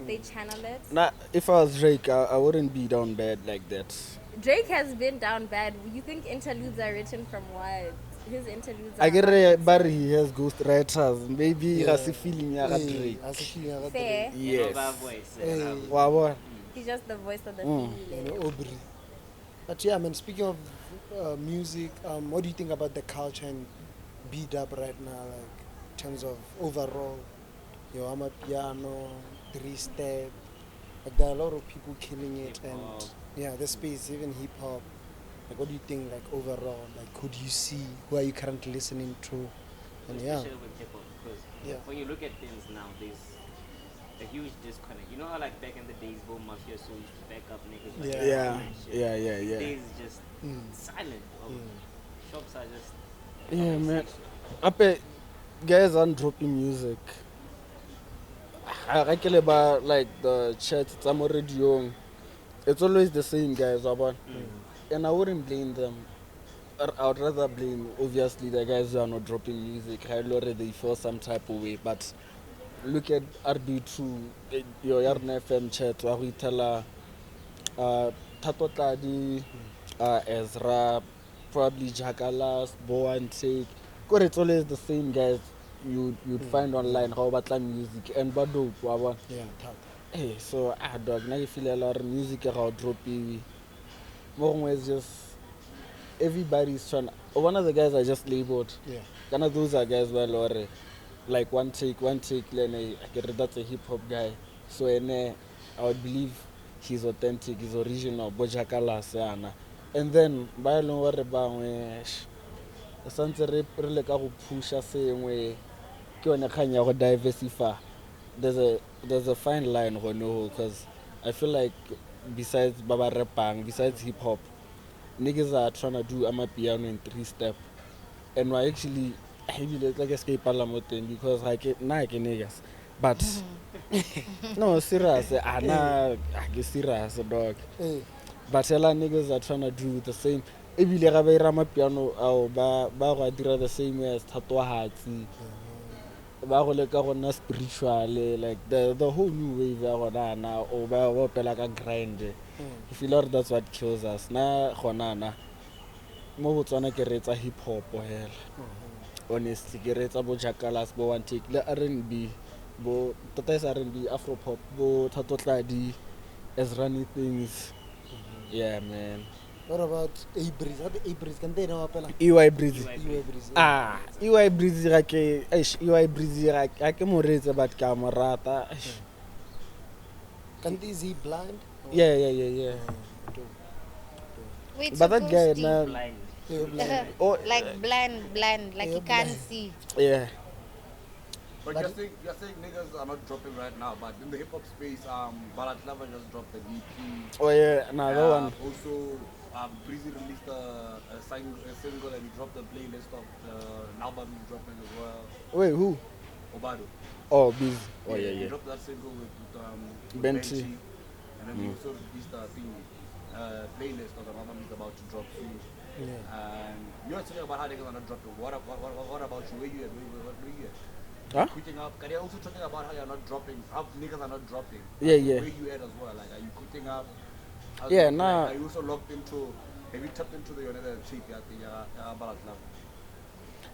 they channel it. Nah, if I was Drake, I wouldn't be down bad like that. Drake has been down bad. You think interludes are written from what? His interludes are I get not it, written. but he has ghost writers. Maybe Yeah. that's a feeling ya Drake. Fair. Yes. Voice. Wow. He's just the voice of the You feeling. know, Aubrey. But yeah, man, speaking of music, what do you think about the culture in B-dub right now, like, in terms of overall, Yama piano, 3-step, like, there are a lot of people killing it, and yeah, the space, even hip-hop, like, what do you think, like, overall, like, who do you see, who are you currently listening to, and yeah. Especially with hip hop, because when you look at things now, there's a huge disconnect. You know how like back in the days, Bo Mafia so used to back up niggas. Like Yeah. These days is just silent. Shops are just Yeah, man. Ape, guys aren't dropping music. I care about like the chat, it's already young. It's always the same guys, about. And I wouldn't blame them. I would rather blame, obviously, the guys who are not dropping music. I already they feel some type of way. But look at RB2, your Yarn FM chat, where we tell Toto, Ezra, probably Jackalass, Bo and Take. Because it's always the same guys you'd find online, how about music. And Bado, Yeah, hey, so dog, now you feel a lot of music around dropping. More is just everybody's trying. One of the guys I just labeled. yeah. Kind of those are guys well or like one take, Lene, that's a hip hop guy. So I would believe he's authentic, he's original, Jackalass, and then by long what about something really push us saying diversify. There's a fine line because I feel like besides Baba Repang, besides hip hop, niggas are trying to do amapiano in 3-step. And we're actually like escape thing because I can niggas. But no, serious. I get serious dog. But a lot of niggas are trying to do the same. Ebile ga ba ira amapiano ao ba go dira the same way as Thatohatsi. Ba go le ka gona spiritual like the whole new wave ya gona now o ba pela ka grind. I feel like that's what kills us. Na gona na mo Botswana ke retsa hip hop hela. Honestly ke retsa bo Jackalass bo one take le R&B bo tota is R&B Afro pop bo Toto Ezra things. Yeah, man. What about A-Breeze? What A-Breeze? Can they know what EY Breezy. Breeze? EY Breezy ga ke EY Breezy ga ke mo retse but ka mo rata. Can they see blind? Yeah. Wait, But that guy na blind. oh like blind, like he can't see. yeah. But you're saying niggas are not dropping right now, but in the hip hop space, Balaklava just dropped the EP. Oh yeah, another one. Also, Breezy released a single and he dropped the playlist of an album he's dropping as well. Wait, who? Obado. Oh, Busy. Oh He yeah. dropped that single with Benty. and then he also released a playlist of an album he's about to drop soon. Yeah. And you're talking about how niggas are not dropping. What about you? Where you at? Where you at? Huh? Quitting up. Are you also talking about how you're not dropping? How niggas are not dropping? Yeah. Where you at as well? Like, are you quitting up? Yeah, like, nah. Are you also locked into Have you tapped into the other tape? Ballad Love.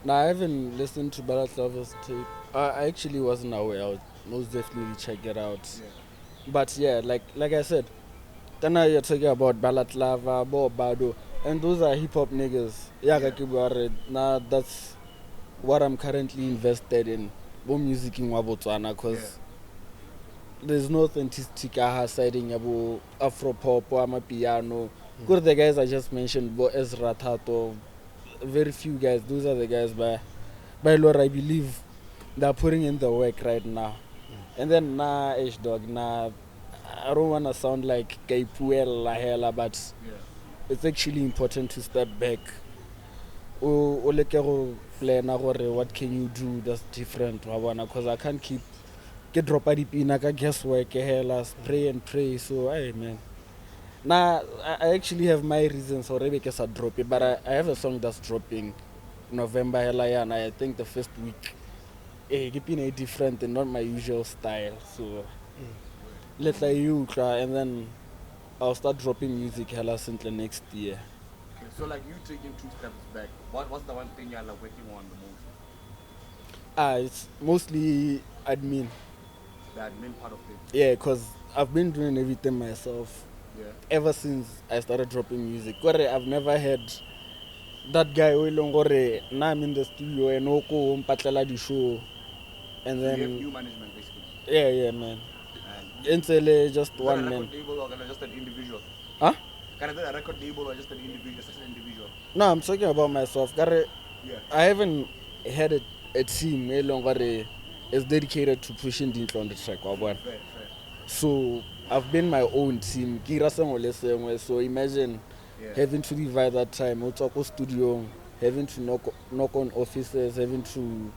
Nah, I haven't listened to Ballad Lovers tape. I actually wasn't aware. I would most definitely check it out. Yeah. But yeah, like I said, then now you're talking about Ballad Lava, Bo Bado, and those are hip hop niggas. Yeah. Nah, that's what I'm currently invested in. Bo music in Wabotswana, because there's no authenticity siding about Afro pop or Amapiano. Good, the guys I just mentioned, Bo Ezra Tato, very few guys. Those are the guys by Lord, I believe they're putting in the work right now. And then H-Dog, I don't want to sound like Kaipuela, but it's actually important to step back. Plan what can you do that's different, because I can't get drop a dipina, guesswork, spray and pray. So, hey, man. Now, I actually have my reasons already because I drop it, but I have a song that's dropping November, and I think the first week. It's been different and not my usual style. So, let's you try, and then I'll start dropping music hella since the next year. Okay, so like you taking 2 steps back, what's the one thing you're like working on the most? It's mostly admin. The admin part of it? Yeah, because I've been doing everything myself. Yeah. Ever since I started dropping music. I've never had that guy who now I'm in the studio and Oko Mpatlela the show. And so then you have new management basically? Yeah, man. And just one man. Is that a record label or just an individual? Huh? Kind of a record label or just an individual? No, I'm talking about myself. I haven't had a team longer is dedicated to pushing DintleOnTheTrack. Fair. So I've been my own team. So imagine having to divide that time. Otoko studio, having to knock on offices, having to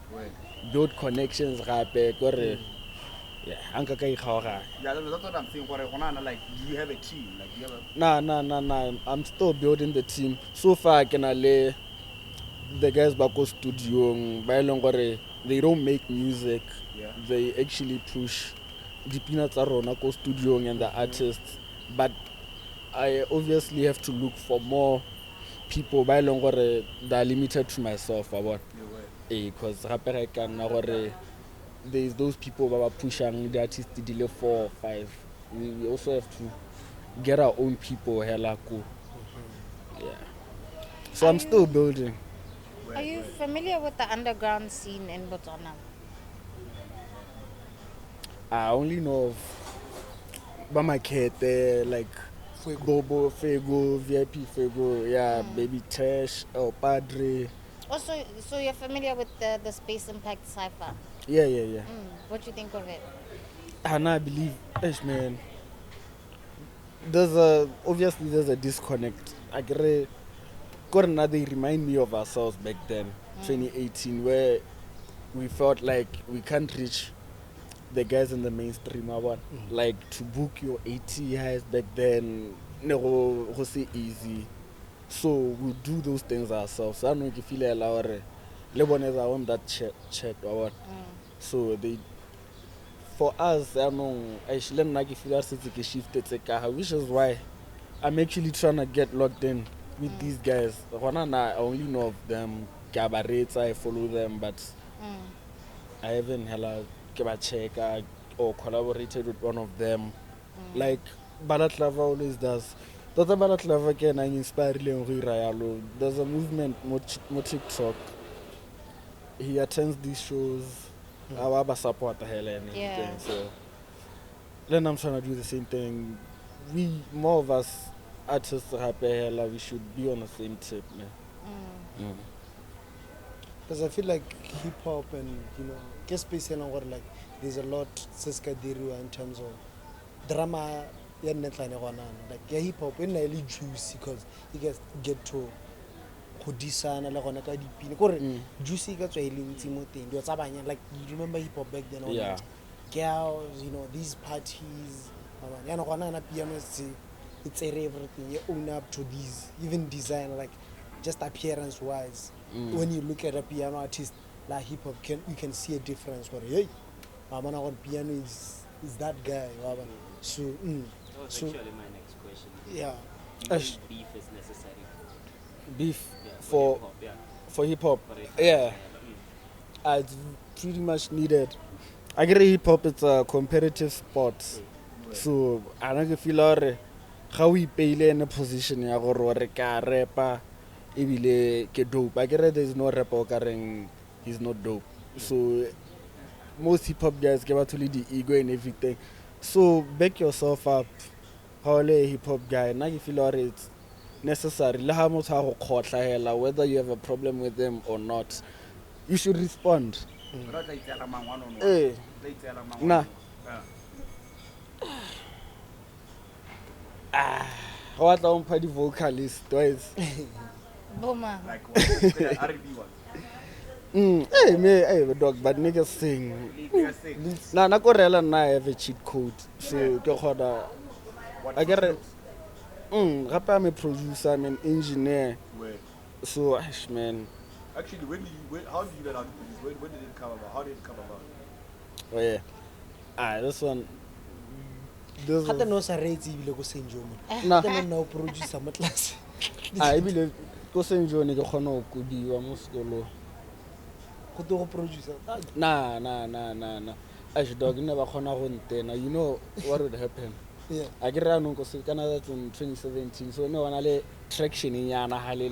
build connections. Yeah, that's what I'm saying. Like, do you have a team? Like, do you have a... Nah. I'm still building the team. So far, I can lay the guys back to studio. They don't make music. Yeah. They actually push the peanuts are on a studio and the artists. But I obviously have to look for more people. By longer, they're limited to myself. Because there's those people who are pushing the artists to delay 4 or 5. We also have to get our own people here. Yeah. So I'm still building. Are you familiar with the underground scene in Botswana? I only know of Bamakete, like Bobo, Fego, VIP Fego, Baby Tash, El Padre. Also, so you're familiar with the Space Impact Cypher? Yeah. What do you think of it? And I believe, man, obviously there's a disconnect. They remind me of ourselves back then, 2018, where we felt like we can't reach the guys in the mainstream. Like to book your A.T.Is back then, it was easy. So we do those things ourselves. I don't know if you feel like Lebanese are on that chat. So for us, I know actually which is why I'm actually trying to get locked in with these guys. I only know of them. I follow them, but I haven't check or collaborated with one of them. Like Ballad Lava always does. Ballad Lava can inspire there's a movement more TikTok. He attends these shows. I support the hell and everything. So then I'm trying to do the same thing. More of us artists we should be on the same tip, man. Because I feel like hip hop and just based on what like there's a lot in terms of drama. Like hip hop is really juicy because you guys get to Kgodisana la gona ka dipina kore juicy ka tswa elentsi mo teng do tsa banya like you remember hip hop back then girls these parties yana gona na piano it's everything you own up to these even design like just appearance wise when you look at a piano artist like hip hop you can see a difference where hey amana on piano is that guy so that was actually my next question. Yeah. you Ash. think beef is necessary? Beef Yeah, for hip-hop, yeah. for hip hop. For it, Yeah, it's pretty much needed. I get hip hop. It's a competitive sport, so I don't feel like how we pay in a position ya gore re ka repa ebile ke dope. I get there's no rapper o ka reng he's not dope. So most hip hop guys get to the ego and everything. So back yourself up. How a hip hop guy, now you feel like it's necessary. Le ha motho a go kgotla hela, whether you have a problem with them or not, you should respond. Eh, nah. How about the party vocalist, twice? Boma. Hey, hey, dog, but niggas sing. Nah, na ko rela na I have a cheat code. So, ke khoda. I get it. Gape I'm a producer, I'm an engineer. So, ash, man. Actually, how did you learn how to do this? When did it come about? How did it come about? Oh, yeah. This one. This Hata is. no sa rates ibile go senjo mo. Nah. Hata no producer mo class. I believe go senjo ne ke khona go kudiwa mo sekolo. Go to go producer. Nah. Ash dog never khona go ntena. You know what would happen? Yeah. I get around on Canada in 2017. So no one ale traction in yana hale.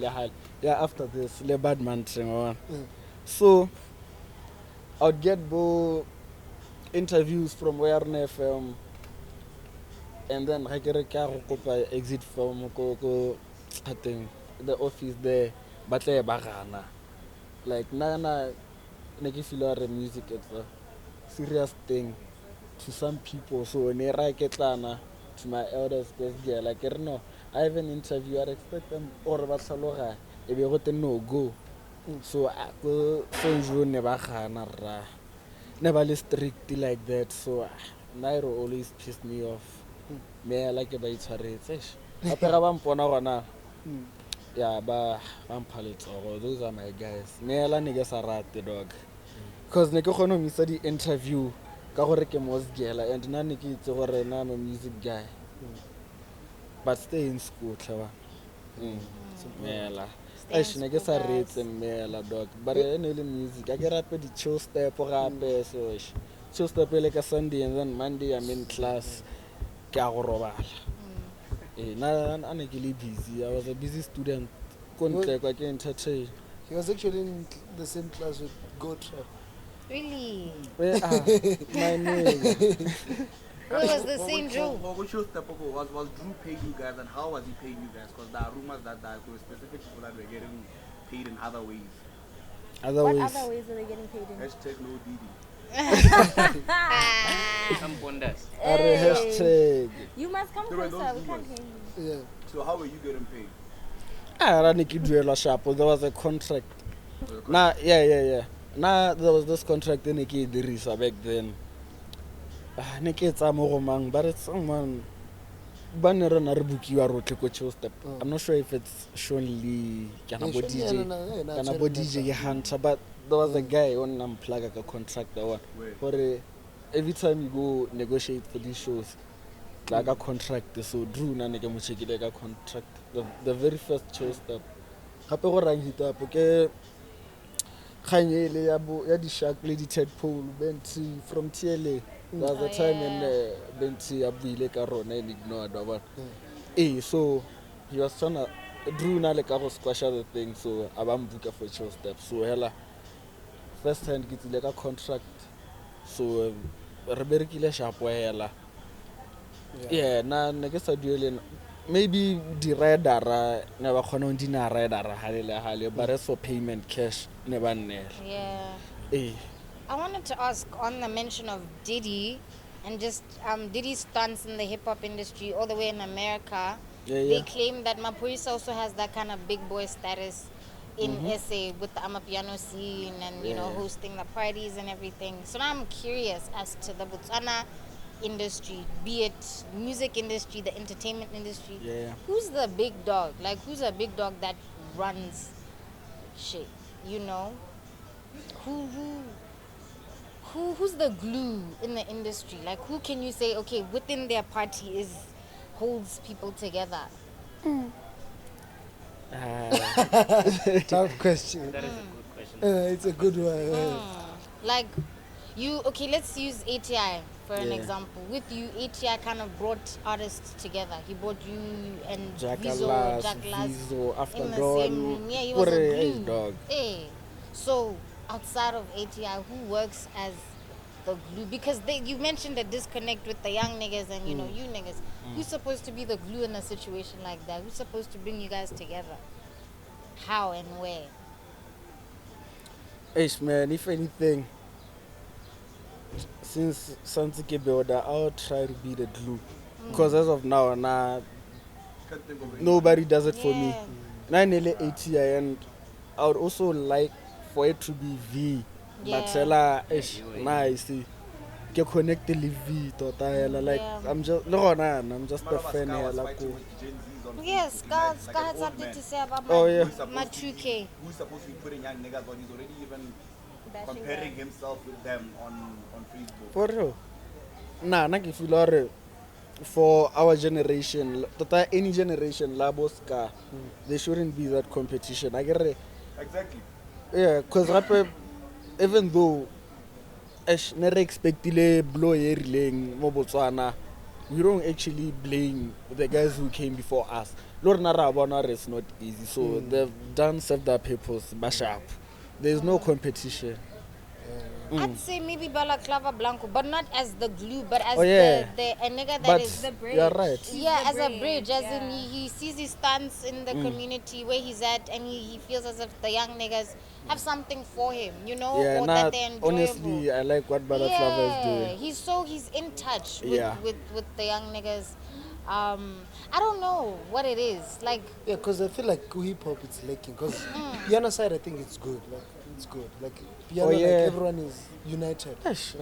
Yeah, after this, le bad man thing. So I'd get interviews from Renne FM, and then I get a car exit from I think the office there, but le bagana. Like nana neke feel like music it's a serious thing to some people. So nera ketlana to my elders because yeah, like no, I have an interview, I expect them or batlaloga e be gote no go. So I go so never gana ra. Never li strict like that. So Nairo always pissed me off. Me I like ba itshwaretse. Apera ba mpona gona. Yeah, ba mphaletsa go those are my guys. Me la nigga sa rate dog. Cause ne ke gone misa di interview ka gore ke mosgela and nna ne ke itse gore na I'm a music guy. But stay in school, tlhaba. Mela. Eish ne ke sa retse mela dog. But ene le music. I get up the chill step gape so chill step le ka Sunday and then Monday I'm in class. Ke a go robala. Na ne ke le busy. I was a busy student. Kontle kwa ke entertain. He was actually in the same class with Gotra. Really? Where my nigga. What was the same Drew? What show step was Drew paid you guys and how was he paying you guys? Because there are rumors that there were specific people that were getting paid in other ways. What other ways are they getting paid in? Hashtag no DD. Some bondas. Hashtag. You must come There were closer. those We can't rumors. hear you. Yeah. So how were you getting paid? There was a contract. Nah, yeah. Nah, there was this contract in Dirisa back then. But it's someone. I'm not sure if it's Sean Lee, Canabo DJ Hunter, but there was a guy on Unplug a contract that one. For every time you go negotiate for these shows, like a contract, so Drew na neke mo check like a contract. The very first show step. Hape go rang hit up okay. Khanyele ya di Shark Lady Tadpole Bentley from TLA. There was a time when Bentley abuile ka rona and Ignor3d. So he was trying to Drew na le ka go squash the thing, so abambuka for show step. So hela first hand get like a contract. So re berekile sharp hela. Yeah, na ne ke sa duele maybe the radar never khona di na radar hale but as for payment cash never nel. Yeah. I wanted to ask on the mention of Diddy and just Diddy's stunts in the hip hop industry all the way in America. They claim that Maphorisa also has that kind of big boy status in SA with the Amapiano scene and you know hosting the parties and everything. So now I'm curious as to the Botswana industry, be it music industry, the entertainment industry. Who's the big dog? Like who's a big dog that runs shit? You know? Who's the glue in the industry? Like who can you say, okay, within their party holds people together? Tough question. That is a good question. It's a good one. Like, okay, let's use A.T.I for an Yeah. example. With you, A.T.I kind of brought artists together. He brought you and Jackalass, Jackalass Vizo, After in the Dawn. same room. Yeah, he was a Hey, glue. dog. Hey. So, outside of A.T.I, who works as the glue? Because you mentioned a disconnect with the young niggas and, you know, you niggas. Who's supposed to be the glue in a situation like that? Who's supposed to bring you guys together? How and where? Ish, man, if anything, since Santi Builder, I'll try to be the glue. Because as of now, Can't think of it. nobody does it for me. Yeah. Nine nearly ATI, and I would also like for it to be V. Yeah. But Sela, ish, nice. Get connected V, tota, like Yeah. I'm just I'm just One a of us fan guy here, was like fighting with Gen Zs on Yes, Facebook, Scott like had an old something man. to say about Oh, yeah. my 2K. Who's supposed to be putting young niggas on? He's already even Bashing comparing them. himself with them on Facebook. for real. Nah, if you are for our generation, tota any generation, Laboska, there shouldn't be that competition. I get it. Exactly. Yeah, because even though as never expectile blow e rileng mo Botswana, we don't actually blame the guys who came before us. Lord Narabona it's not easy, so they've done serve their purpose, bash up. There's no competition. I'd say maybe Balaclava Blanco, but not as the glue, but as Oh, yeah. a nigga that But is The bridge. you're right. yeah, the as a bridge, as yeah. in he sees his stance in the community where he's at, and he feels as if the young niggas have something for him, you know, Yeah, or nah, that they're enjoyable. honestly, I like what Balaclava is doing. He's in touch with, Yeah. with the young niggas. I don't know what it is. Like, Yeah, because I feel like hip hop it's lacking. Because piano side, I think it's good. Like it's good. Like piano, yeah. like everyone is united. Yes,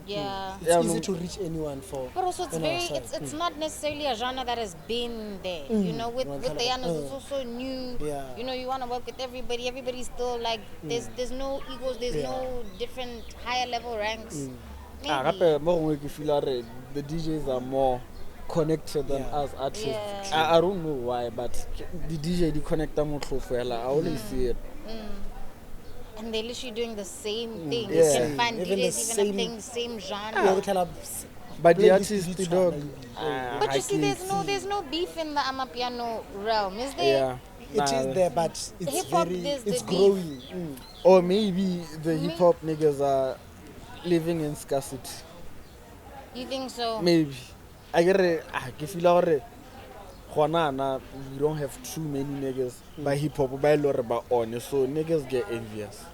yeah. It's easy to reach anyone for. But also, it's on our very, side. it's not necessarily a genre that has been there. You know, with One the kind of- Yanas, it's also new. Yeah. You know, you want to work with everybody. Everybody's still like, there's no egos. There's Yeah. no different higher level ranks. gape mo gongwe ke feel like the DJs are more connected than Yeah. us artists. Yeah. I don't know why, but the DJ they connect them I always see it. And they're literally doing the same thing. Yeah. You can find Even the DJs even same- playing the same genre. Yeah, we tell her, But the playlist artist, beats the one, dog. like, But you see, there's no beef in the Amapiano realm, is there? Yeah. it is there, but it's Hip-hop, very, there's it's the beef. growing. Or maybe the hip hop niggas are living in scarcity. You think so? Maybe. I get it. I feel like we don't have too many niggas by hip hop, by lore, but on. So niggas get envious.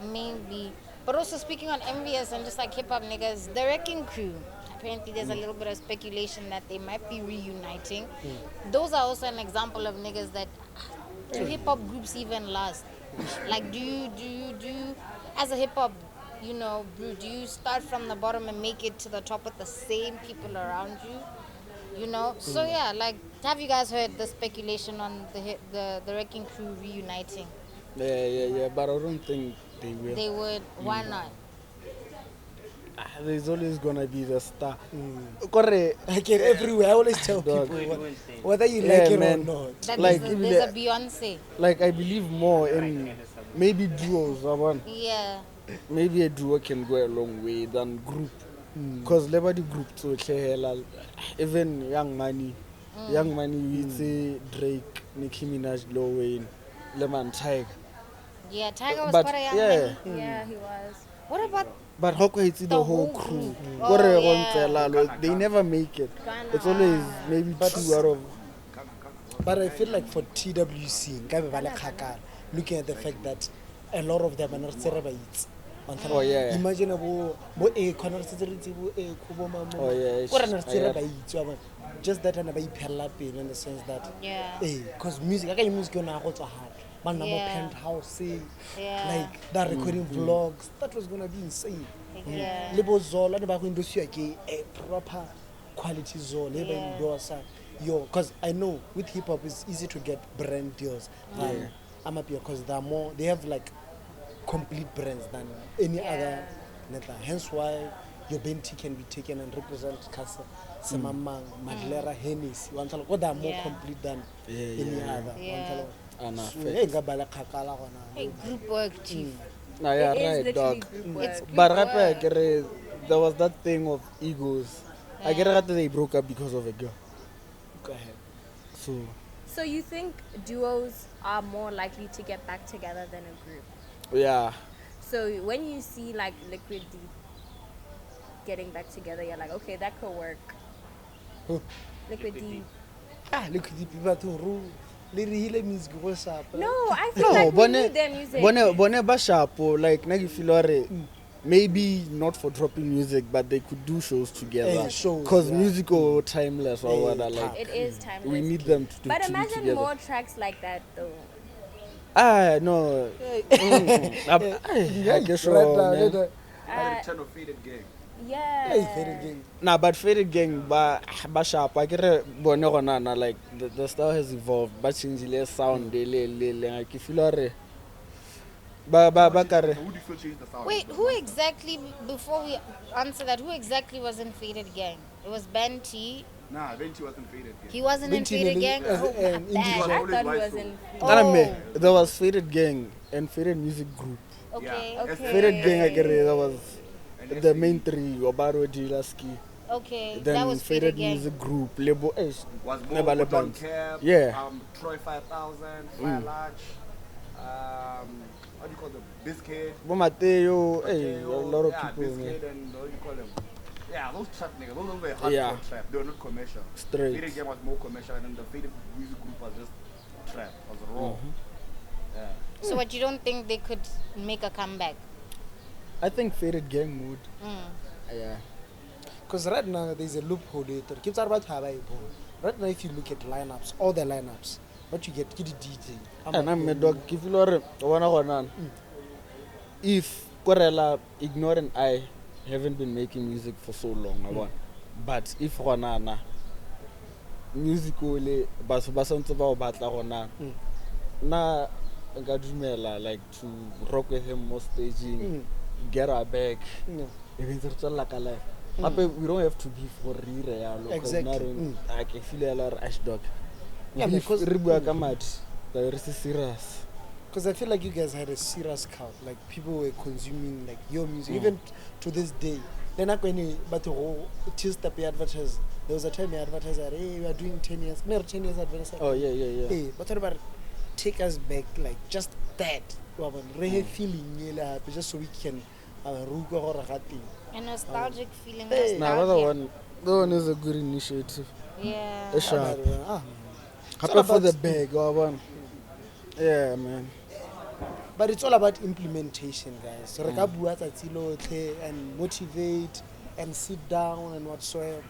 Maybe. But also speaking on envious and just like hip hop niggas, the Wrecking Crew. Apparently, there's a little bit of speculation that they might be reuniting. Those are also an example of niggas that do hip hop groups even last? Like, do you, as a hip hop, you know, brew, do you start from the bottom and make it to the top with the same people around you? You know, so yeah, like, have you guys heard the speculation on the Wrecking Crew reuniting? Yeah, but I don't think they will. They would. Why not? There's always gonna be the star. Correct. Like it everywhere. I always tell Dog. people Who is saying? whether you Yeah, like it man. or not. That Like, there's a Beyonce. Like I believe more in maybe duos. Yeah. Maybe a duo can go a long way than group. Because the group to even Young Money, we say Drake, Nicki Minaj, Lil Wayne, Lemon Tiger. Yeah, Tiger was But quite a young yeah, man. Yeah, he was. What about but how can it's the whole whole crew? group? What Oh, are yeah. they never make it. Ghana. It's always maybe two out of. But I feel like for TWC, nkabe ba le kgakala, looking at the fact that a lot of them are not celebrates. Oh, yeah. Imagine bo A corner celebrity bo A kubo mamo. Oh, yeah, Ko rena I celebrate just that and ba iphella pele in the sense that Yeah. because music ka music yona go tswa hard. Man na mo Yeah. penthouse Yeah. like that recording vlogs that was going to be insane. Yeah. Le bo zola ne ba go industry ke a proper quality zone le ba Yeah. endorse yo because I know with hip hop it's easy to get brand deals than Amapia because they have like complete brands than any other neta. Hence why your Benti can be taken and represent Casa, Semamang, Madlera, Hennessy. One tell what are more complete than any other. Yeah. Hey, group work, chief. Nah, yeah, It is right, literally dog. group work. But there was that thing of egos. I get that they broke up because of a girl. Go ahead. So you think duos are more likely to get back together than a group? Yeah. So when you see like Liquid D getting back together, you're like, okay, that could work. Who? Liquid D. Look at the people to rule. Music was up. No, I feel like we need their music. Bone ba sharpo, like na you feel maybe not for dropping music, but they could do shows together. Because music is timeless or whatever. Like it is timeless. we need them to do. But to imagine together. more tracks like that though. No. I guess so. Channel Faded Gang. Yeah. Nah, but Faded Gang ba sharp. I get bone gona na like the style has evolved. But change the sound like if you are ba kare. Who do you feel changed the sound? Wait, who exactly, before we answer that, who exactly was in Faded Gang? It was Ben T. Nah, Venti wasn't Faded Gang. He wasn't in Faded Gang? Oh, my bad. I thought he was in. There was Faded Gang and Faded Music Group. Okay. Yeah. Faded Gang, I get it. That was the main three. Obaro, Jilaski. Okay, Then that was Faded Gang. Music Group. Lebo Was Never more John Bands. Cab, Yeah. Troy 5000, Fire Large, what do you call them? Biscuit. Mateo, a lot of people. Biscuit and what do you call them? Yeah, those trap niggas, those were hardcore trap. They were not commercial. Straight. Faded Gang was more commercial, and then the Faded Music Group was just trap, was raw. Yeah. So what, you don't think they could make a comeback? I think Faded Gang would. Yeah. Because right now there's a loophole there. Keeps about right now, if you look at lineups, all the lineups, what you get the DJ. And I'm a dog. If you are one if Corella, Ignor and I haven't been making music for so long, but if Ronana musically, basonto ba batla gona na nka dumela like to rock with him more staging, get our back. Even we don't have to be for real. Exactly. I can feel a lot of dog. Yeah, because they're serious. Because I feel like you guys had a serious cult. Like people were consuming like your music, even to this day. They're not going to, but Tuesday they advertise. There was a time they advertised that hey, we are doing 10 years, 10 years advertising. Oh yeah. Hey, but what about take us back, like just that, feeling, just so we can A nostalgic feeling. The one is a good initiative. Yeah. It's sharp. Happy for the bag, yeah, man. But it's all about implementation, guys. So and motivate and sit down and whatsoever.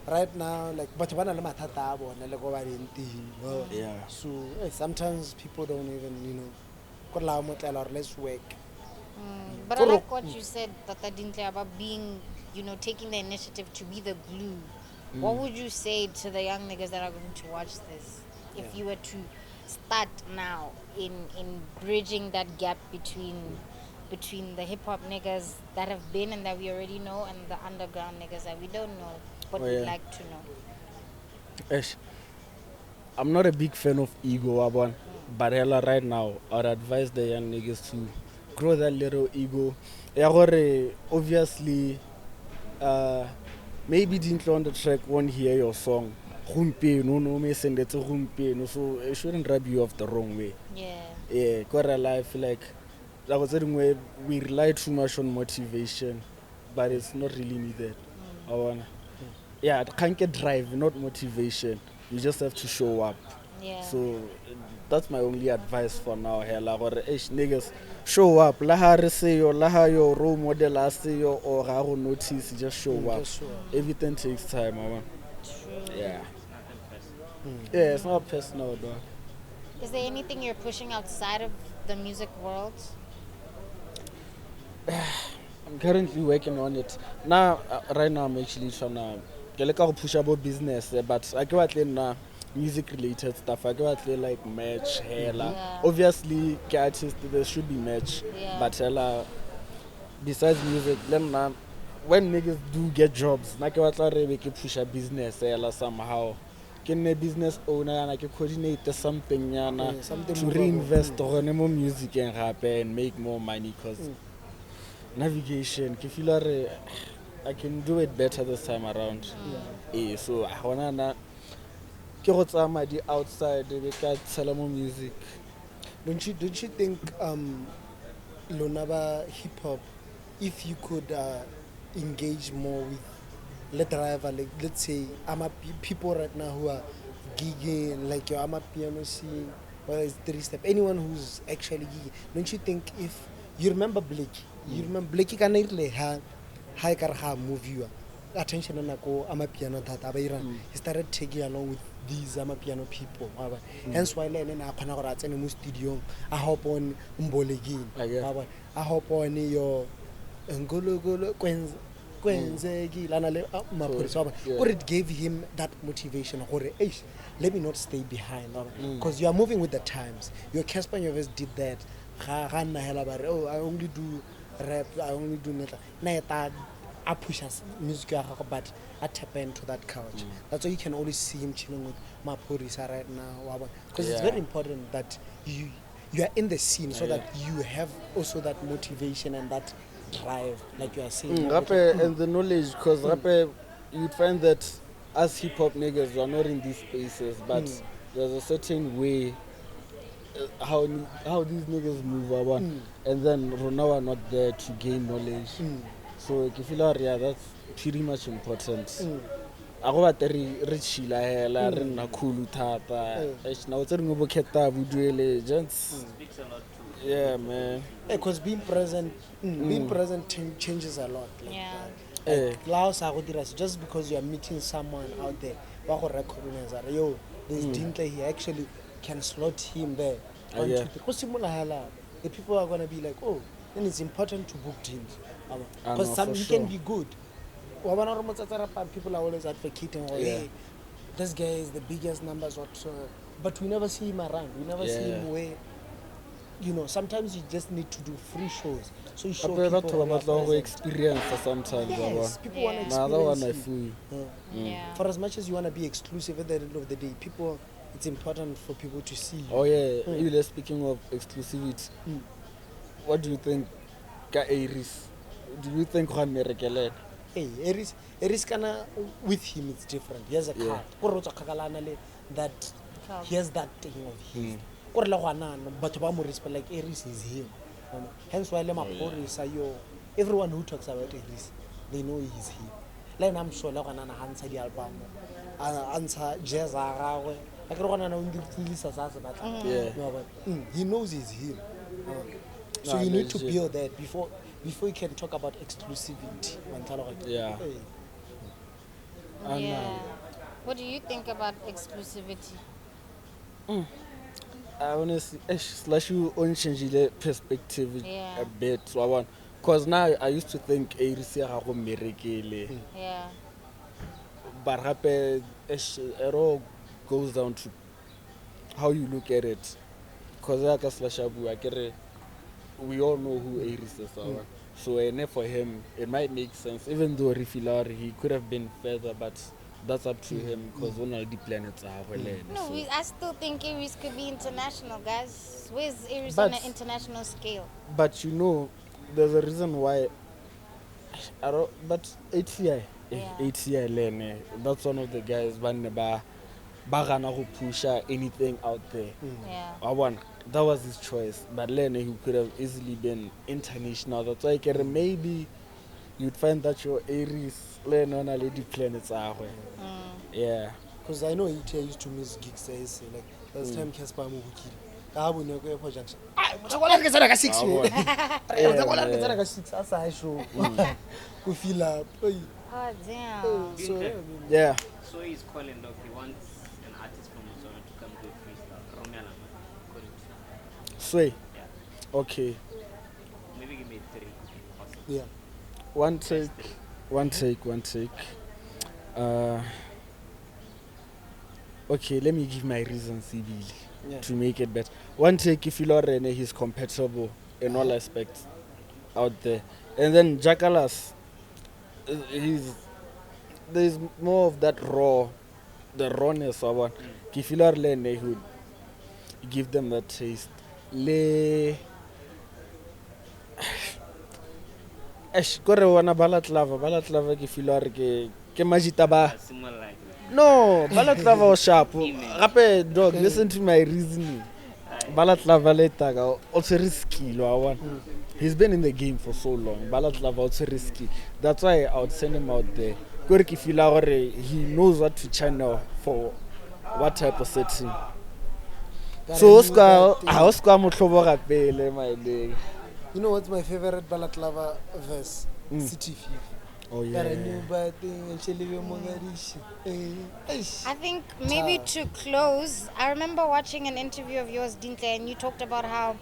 Right now, like, but yeah. So sometimes people don't even, let's work. But I like what you said, Tata Dintle, about being, taking the initiative to be the glue. What would you say to the young niggas that are going to watch this if you were to start now in bridging that gap between the hip hop niggas that have been and that we already know and the underground niggas that we don't know but we'd like to know? I'm not a big fan of ego, but hella right now, I'd advise the young niggas to grow that little ego. Obviously, maybe DintleOnTheTrack won't hear your song. So it shouldn't rub you off the wrong way. Yeah, I feel like that was the way we rely too much on motivation, but it's not really needed. Yeah, it can't get drive, not motivation. You just have to show up. Yeah. So that's my only advice for now. Niggas, show up. Laha say your role model or notice, just show up. Everything takes time, True. Yeah. Yeah, it's not personal though. Is there anything you're pushing outside of the music world? I'm currently working on it. Now, right now I'm actually trying to push about business, but I go at music related stuff. I go at like match, hella. Obviously, artists there should be match, but hella. Besides music, then when niggas do get jobs, na ke batla re be ke push a business ela somehow. Ke nne business owner and I can coordinate something yana something to movable. reinvest on more music and rap and make more money because navigation ke feel I can do it better this time around. So I wanna na ke go tsaya madi outside be ka sell more music. Don't you think Lonaba hip hop, if you could engage more with let's say people right now who are gigging like your piano scene, whether it's 3-step, anyone who's actually gigging, don't you think if you remember Blakey, kana ile ha ka ha movie attention na ko piano thata ba ira he started taking along with these piano people hence why le nna khona go ra tsene mo studio a hop on mbolegini a hop on yo ngologolo kwenzeki lana le maphorisa or it gave him that motivation gore let me not stay behind because you are moving with the times. Your Casper Nyovest did that ga nna hela ba re I only do rap, I only do metal na eta I push us music but I tap into that culture. That's why you can always see him chilling with Maphorisa right now because it's very important that you are in the scene so that you have also that motivation and that drive, like you are saying. And the knowledge, because you'd find that as hip hop niggas are not in these spaces, but there's a certain way how these niggas move and then Rona are not there to gain knowledge. So if you feel that's pretty much important. I go batla re chila hela re nna khulu thata now it's re go kheta buduele gents Speaks a lot too. yeah man because being present changes a lot just because you are meeting someone out there ba go recognize that yo there's Dintle, he actually can slot him there the people are going to be like, oh, then it's important to book teams because some he can be good. People are always advocating, hey, this guy is the biggest numbers whatsoever, but we never see him around. We never see him where, sometimes you just need to do free shows. So you show people experience sometimes. Yes, people want to experience you. For as much as you want to be exclusive, at the end of the day, it's important for people to see you. Oh yeah, speaking of exclusivity, what do you think Iris? Do you think Juan Merekele? Hey, Iris kana with him it's different. He has a card. That he has that thing of his. But like Iris is him. Hence why everyone who talks about Iris, they know he's him. Like I'm sure like answer the album. Answer jazz he knows he's him. So you need to build that before you can talk about exclusivity. What do you think about exclusivity? I honestly, Slushy change the perspective a bit. Because now I used to think Iris Merekele. But it all goes down to how you look at it. Because we all know who Iris is. So for him, it might make sense. Even though he could have been further, but that's up to him because one of the planets are No, I still think Iris could be international, guys. Where's Iris on an international scale? But there's a reason why. But A.T.I, Lene, that's one of the guys Bagana who push anything out there. That was his choice. But Lene, he could have easily been international. That's why maybe you'd find that your Aries Lene on a lady planets are. Yeah. Because I know A.T.I used to miss gigs. Like last time Casper Mubukiri. I will never go for Jackson. I was like a 6 year. I was like a 6 as I show. We feel up. Oh damn. So he's calling dog. He wants an artist from Muller to come do freestyle. Sway. Okay. Maybe give me 3. Awesome. Yeah. One take. Okay, let me give my reasons to make it better. One take, if you know Renne, he's compatible in all aspects out there. And then Jackalass, there's more of that the rawness of one. If you learn he would give them that taste. Kore wana balatlava ke feel hore ke majita ba. Similar like No, balatlava was sharp. Gape dog, listen to my reasoning. Balatlava letaga also risky lo one. He's been in the game for so long. Balatlava also risky. That's why I would send him out there. Kore ke feel hore he knows what to channel for what type of setting. So Oscar motlobo gapele my leg. You know what's my favorite Balaklava verse? City Thief. Oh yeah. I think maybe to close, I remember watching an interview of yours, Dintle, and you talked about how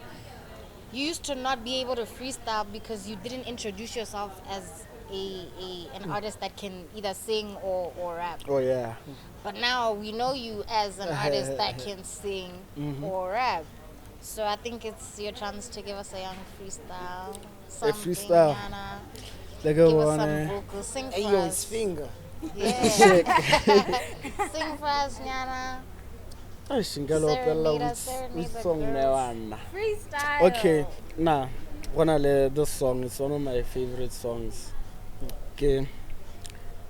you used to not be able to freestyle because you didn't introduce yourself as an artist that can either sing or rap. Oh yeah. But now we know you as an artist that can sing or rap. So I think it's your chance to give us a young freestyle. A freestyle. Yana. Like Give us some vocals. Sing for Ayo, us. his finger. Yeah. Sing for us, Yana. Serenade the girls. Freestyle. Okay, nah. This song is one of my favorite songs. Okay.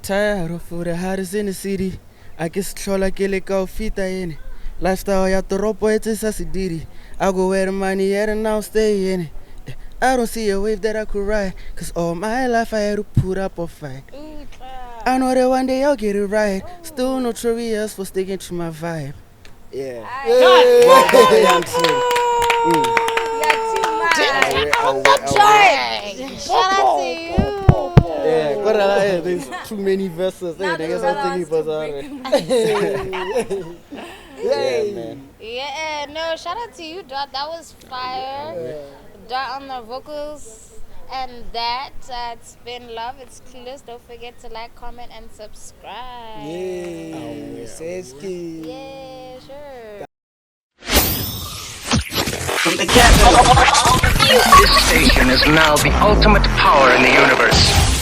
Tired of the hardest in the city. I guess trolla kele ka fita in. Lifestyle ya toropo it's a city. I go where the money at and now stay in it. I don't see a wave that I could ride. Cause all my life I had to put up a fight. I know that one day I'll get it right. Still notorious for sticking to my vibe. Yeah. Shout out to you. Yeah, there's too many verses. Hey, they got something Yeah, man. Yeah, no, shout out to you, Dot. That was fire. Dot on the vocals. And it's been love. It's clueless. Don't forget to like, comment, and subscribe. Yeah, Seski. Yeah, sure. From the capital, this station is now the ultimate power in the universe.